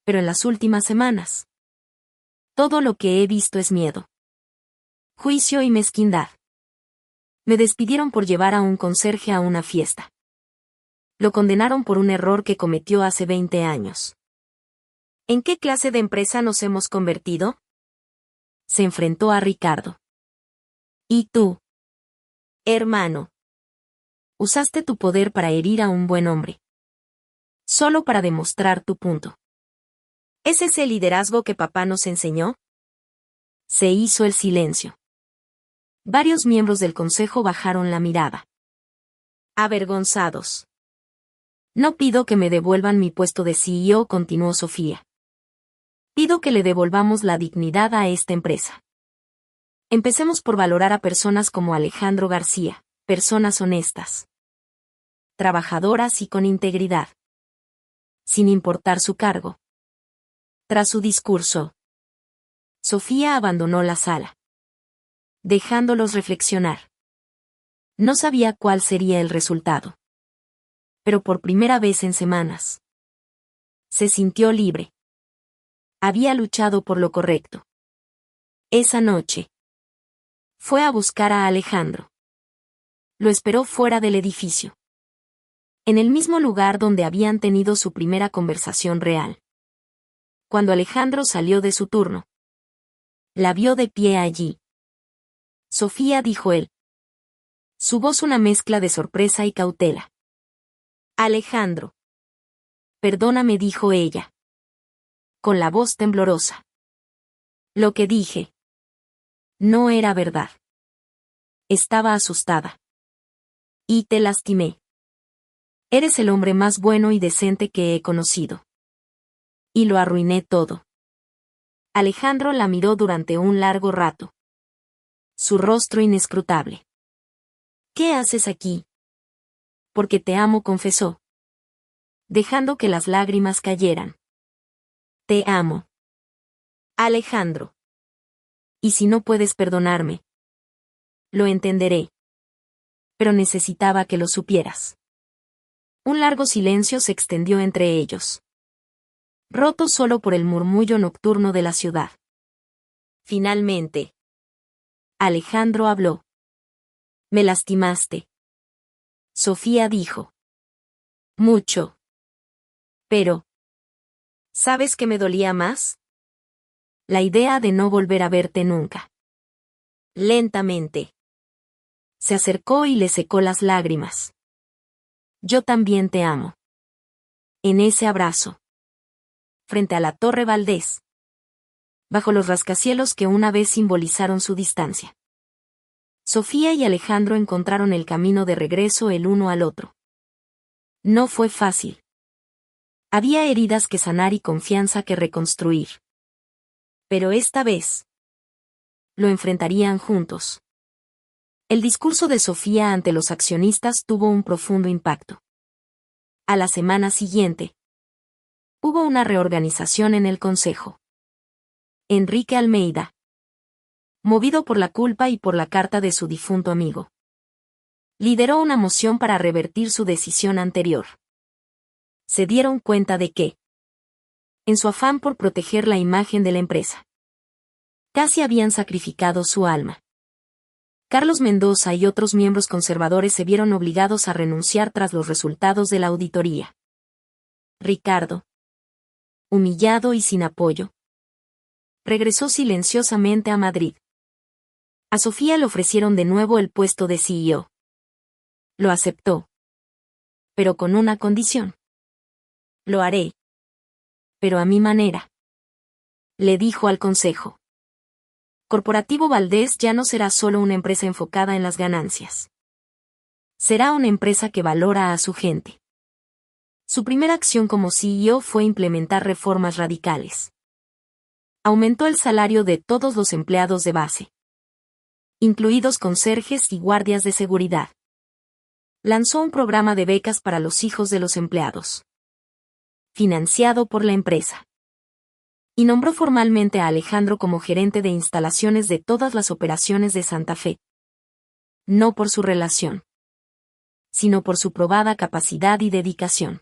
A: Pero en las últimas semanas, todo lo que he visto es miedo, juicio y mezquindad. Me despidieron por llevar a un conserje a una fiesta. Lo condenaron por un error que cometió hace 20 años. ¿En qué clase de empresa nos hemos convertido? Se enfrentó a Ricardo. ¿Y tú? Hermano. Usaste tu poder para herir a un buen hombre. Solo para demostrar tu punto. ¿Es ese el liderazgo que papá nos enseñó? Se hizo el silencio. Varios miembros del consejo bajaron la mirada. Avergonzados. No pido que me devuelvan mi puesto de CEO, continuó Sofía. Pido que le devolvamos la dignidad a esta empresa. Empecemos por valorar a personas como Alejandro García, personas honestas, trabajadoras y con integridad. Sin importar su cargo. Tras su discurso, Sofía abandonó la sala, dejándolos reflexionar. No sabía cuál sería el resultado. Pero por primera vez en semanas, se sintió libre. Había luchado por lo correcto. Esa noche, fue a buscar a Alejandro. Lo esperó fuera del edificio. En el mismo lugar donde habían tenido su primera conversación real. Cuando Alejandro salió de su turno, la vio de pie allí. Sofía, dijo él. Su voz una mezcla de sorpresa y cautela. Alejandro. Perdóname, dijo ella. Con la voz temblorosa. Lo que dije. No era verdad. Estaba asustada. Y te lastimé. Eres el hombre más bueno y decente que he conocido. Y lo arruiné todo. Alejandro la miró durante un largo rato. Su rostro inescrutable. ¿Qué haces aquí? Porque te amo, confesó, dejando que las lágrimas cayeran. Te amo. Alejandro. Y si no puedes perdonarme, lo entenderé. Pero necesitaba que lo supieras. Un largo silencio se extendió entre ellos, roto solo por el murmullo nocturno de la ciudad. Finalmente, Alejandro habló. Me lastimaste. Sofía dijo. Mucho. Pero, ¿sabes qué me dolía más? La idea de no volver a verte nunca. Lentamente. Se acercó y le secó las lágrimas. Yo también te amo. En ese abrazo. Frente a la Torre Valdés. Bajo los rascacielos que una vez simbolizaron su distancia. Sofía y Alejandro encontraron el camino de regreso el uno al otro. No fue fácil. Había heridas que sanar y confianza que reconstruir. Pero esta vez lo enfrentarían juntos. El discurso de Sofía ante los accionistas tuvo un profundo impacto. A la semana siguiente, hubo una reorganización en el consejo. Enrique Almeida, movido por la culpa y por la carta de su difunto amigo, lideró una moción para revertir su decisión anterior. Se dieron cuenta de que, en su afán por proteger la imagen de la empresa, casi habían sacrificado su alma. Carlos Mendoza y otros miembros conservadores se vieron obligados a renunciar tras los resultados de la auditoría. Ricardo, humillado y sin apoyo, regresó silenciosamente a Madrid. A Sofía le ofrecieron de nuevo el puesto de CEO. Lo aceptó. Pero con una condición. Lo haré. Pero a mi manera. Le dijo al consejo. Corporativo Valdés ya no será solo una empresa enfocada en las ganancias. Será una empresa que valora a su gente. Su primera acción como CEO fue implementar reformas radicales. Aumentó el salario de todos los empleados de base, incluidos conserjes y guardias de seguridad. Lanzó un programa de becas para los hijos de los empleados, financiado por la empresa. Y nombró formalmente a Alejandro como gerente de instalaciones de todas las operaciones de Santa Fe. No por su relación, sino por su probada capacidad y dedicación.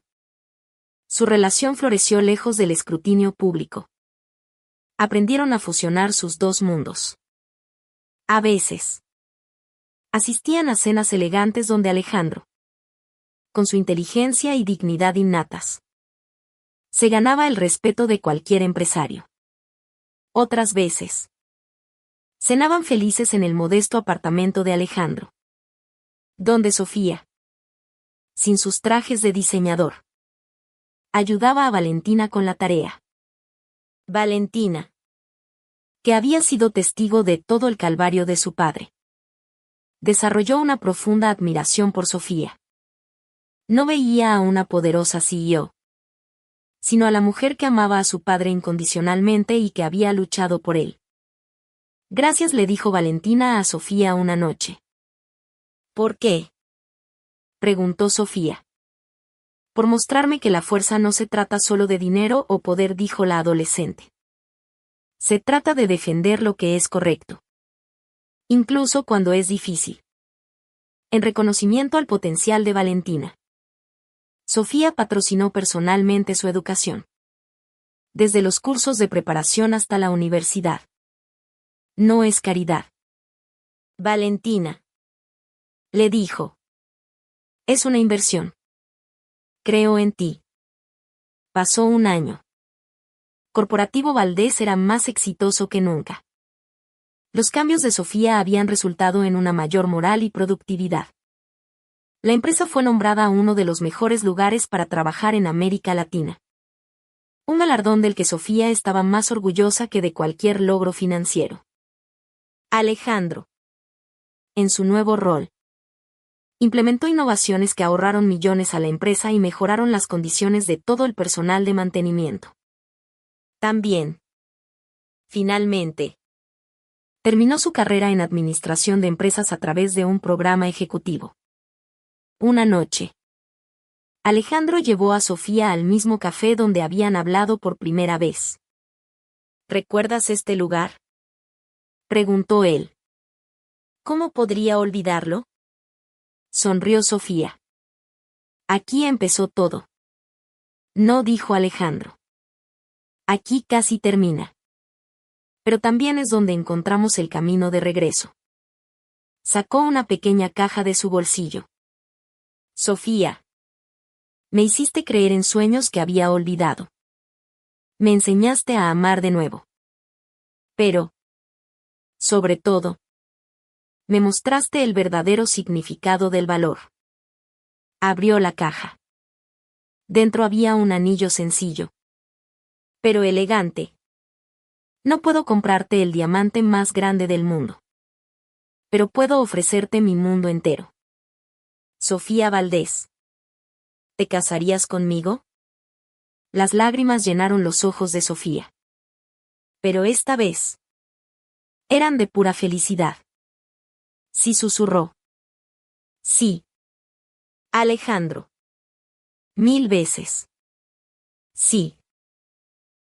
A: Su relación floreció lejos del escrutinio público. Aprendieron a fusionar sus dos mundos. A veces, asistían a cenas elegantes donde Alejandro, con su inteligencia y dignidad innatas, se ganaba el respeto de cualquier empresario. Otras veces, cenaban felices en el modesto apartamento de Alejandro, donde Sofía, sin sus trajes de diseñador, ayudaba a Valentina con la tarea. Valentina, que había sido testigo de todo el calvario de su padre, desarrolló una profunda admiración por Sofía. No veía a una poderosa CEO, sino a la mujer que amaba a su padre incondicionalmente y que había luchado por él. Gracias, le dijo Valentina a Sofía una noche. ¿Por qué?, preguntó Sofía. Por mostrarme que la fuerza no se trata solo de dinero o poder, dijo la adolescente. Se trata de defender lo que es correcto, incluso cuando es difícil. En reconocimiento al potencial de Valentina, Sofía patrocinó personalmente su educación, desde los cursos de preparación hasta la universidad. No es caridad. Valentina, le dijo, es una inversión. Creo en ti. Pasó un año. Corporativo Valdés era más exitoso que nunca. Los cambios de Sofía habían resultado en una mayor moral y productividad. La empresa fue nombrada uno de los mejores lugares para trabajar en América Latina. Un galardón del que Sofía estaba más orgullosa que de cualquier logro financiero. Alejandro, en su nuevo rol, implementó innovaciones que ahorraron millones a la empresa y mejoraron las condiciones de todo el personal de mantenimiento. También, finalmente, terminó su carrera en administración de empresas a través de un programa ejecutivo. Una noche, Alejandro llevó a Sofía al mismo café donde habían hablado por primera vez. ¿Recuerdas este lugar?, preguntó él. ¿Cómo podría olvidarlo?, sonrió Sofía. Aquí empezó todo. No, dijo Alejandro. Aquí casi termina. Pero también es donde encontramos el camino de regreso. Sacó una pequeña caja de su bolsillo. Sofía, me hiciste creer en sueños que había olvidado. Me enseñaste a amar de nuevo. Pero, sobre todo, me mostraste el verdadero significado del valor. Abrió la caja. Dentro había un anillo sencillo, pero elegante. No puedo comprarte el diamante más grande del mundo, pero puedo ofrecerte mi mundo entero. Sofía Valdés. ¿Te casarías conmigo? Las lágrimas llenaron los ojos de Sofía. Pero esta vez eran de pura felicidad. Sí, susurró. Sí. Alejandro. 1000 veces. Sí.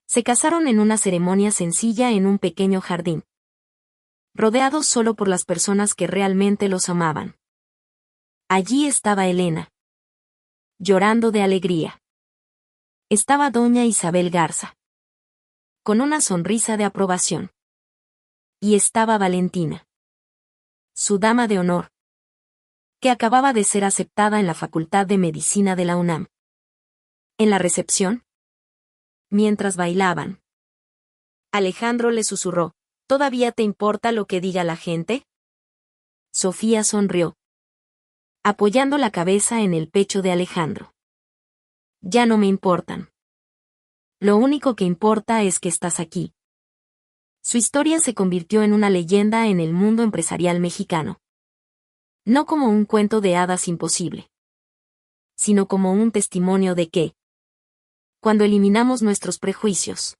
A: Se casaron en una ceremonia sencilla en un pequeño jardín, rodeados solo por las personas que realmente los amaban. Allí estaba Elena, llorando de alegría. Estaba doña Isabel Garza, con una sonrisa de aprobación. Y estaba Valentina, su dama de honor, que acababa de ser aceptada en la Facultad de Medicina de la UNAM. En la recepción, mientras bailaban, Alejandro le susurró, ¿todavía te importa lo que diga la gente? Sofía sonrió, apoyando la cabeza en el pecho de Alejandro. Ya no me importan. Lo único que importa es que estás aquí. Su historia se convirtió en una leyenda en el mundo empresarial mexicano. No como un cuento de hadas imposible, sino como un testimonio de que, cuando eliminamos nuestros prejuicios,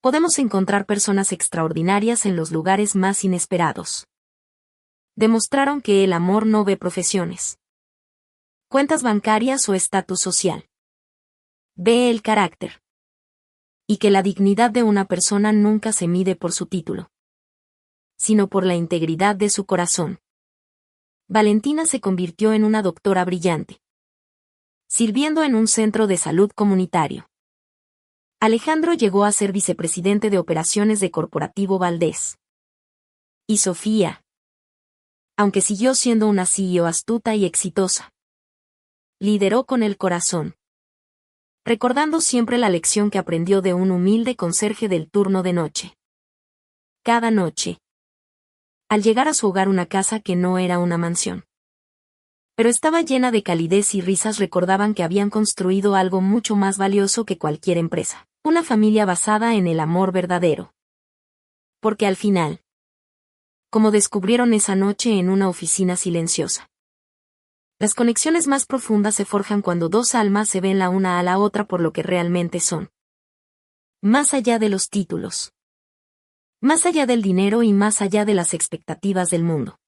A: podemos encontrar personas extraordinarias en los lugares más inesperados. Demostraron que el amor no ve profesiones, cuentas bancarias o estatus social. Ve el carácter. Y que la dignidad de una persona nunca se mide por su título, sino por la integridad de su corazón. Valentina se convirtió en una doctora brillante, sirviendo en un centro de salud comunitario. Alejandro llegó a ser vicepresidente de operaciones de Corporativo Valdés. Y Sofía, aunque siguió siendo una CEO astuta y exitosa, lideró con el corazón, recordando siempre la lección que aprendió de un humilde conserje del turno de noche. Cada noche, al llegar a su hogar, una casa que no era una mansión, pero estaba llena de calidez y risas, recordaban que habían construido algo mucho más valioso que cualquier empresa, una familia basada en el amor verdadero. Porque al final, como descubrieron esa noche en una oficina silenciosa, las conexiones más profundas se forjan cuando dos almas se ven la una a la otra por lo que realmente son. Más allá de los títulos, más allá del dinero y más allá de las expectativas del mundo.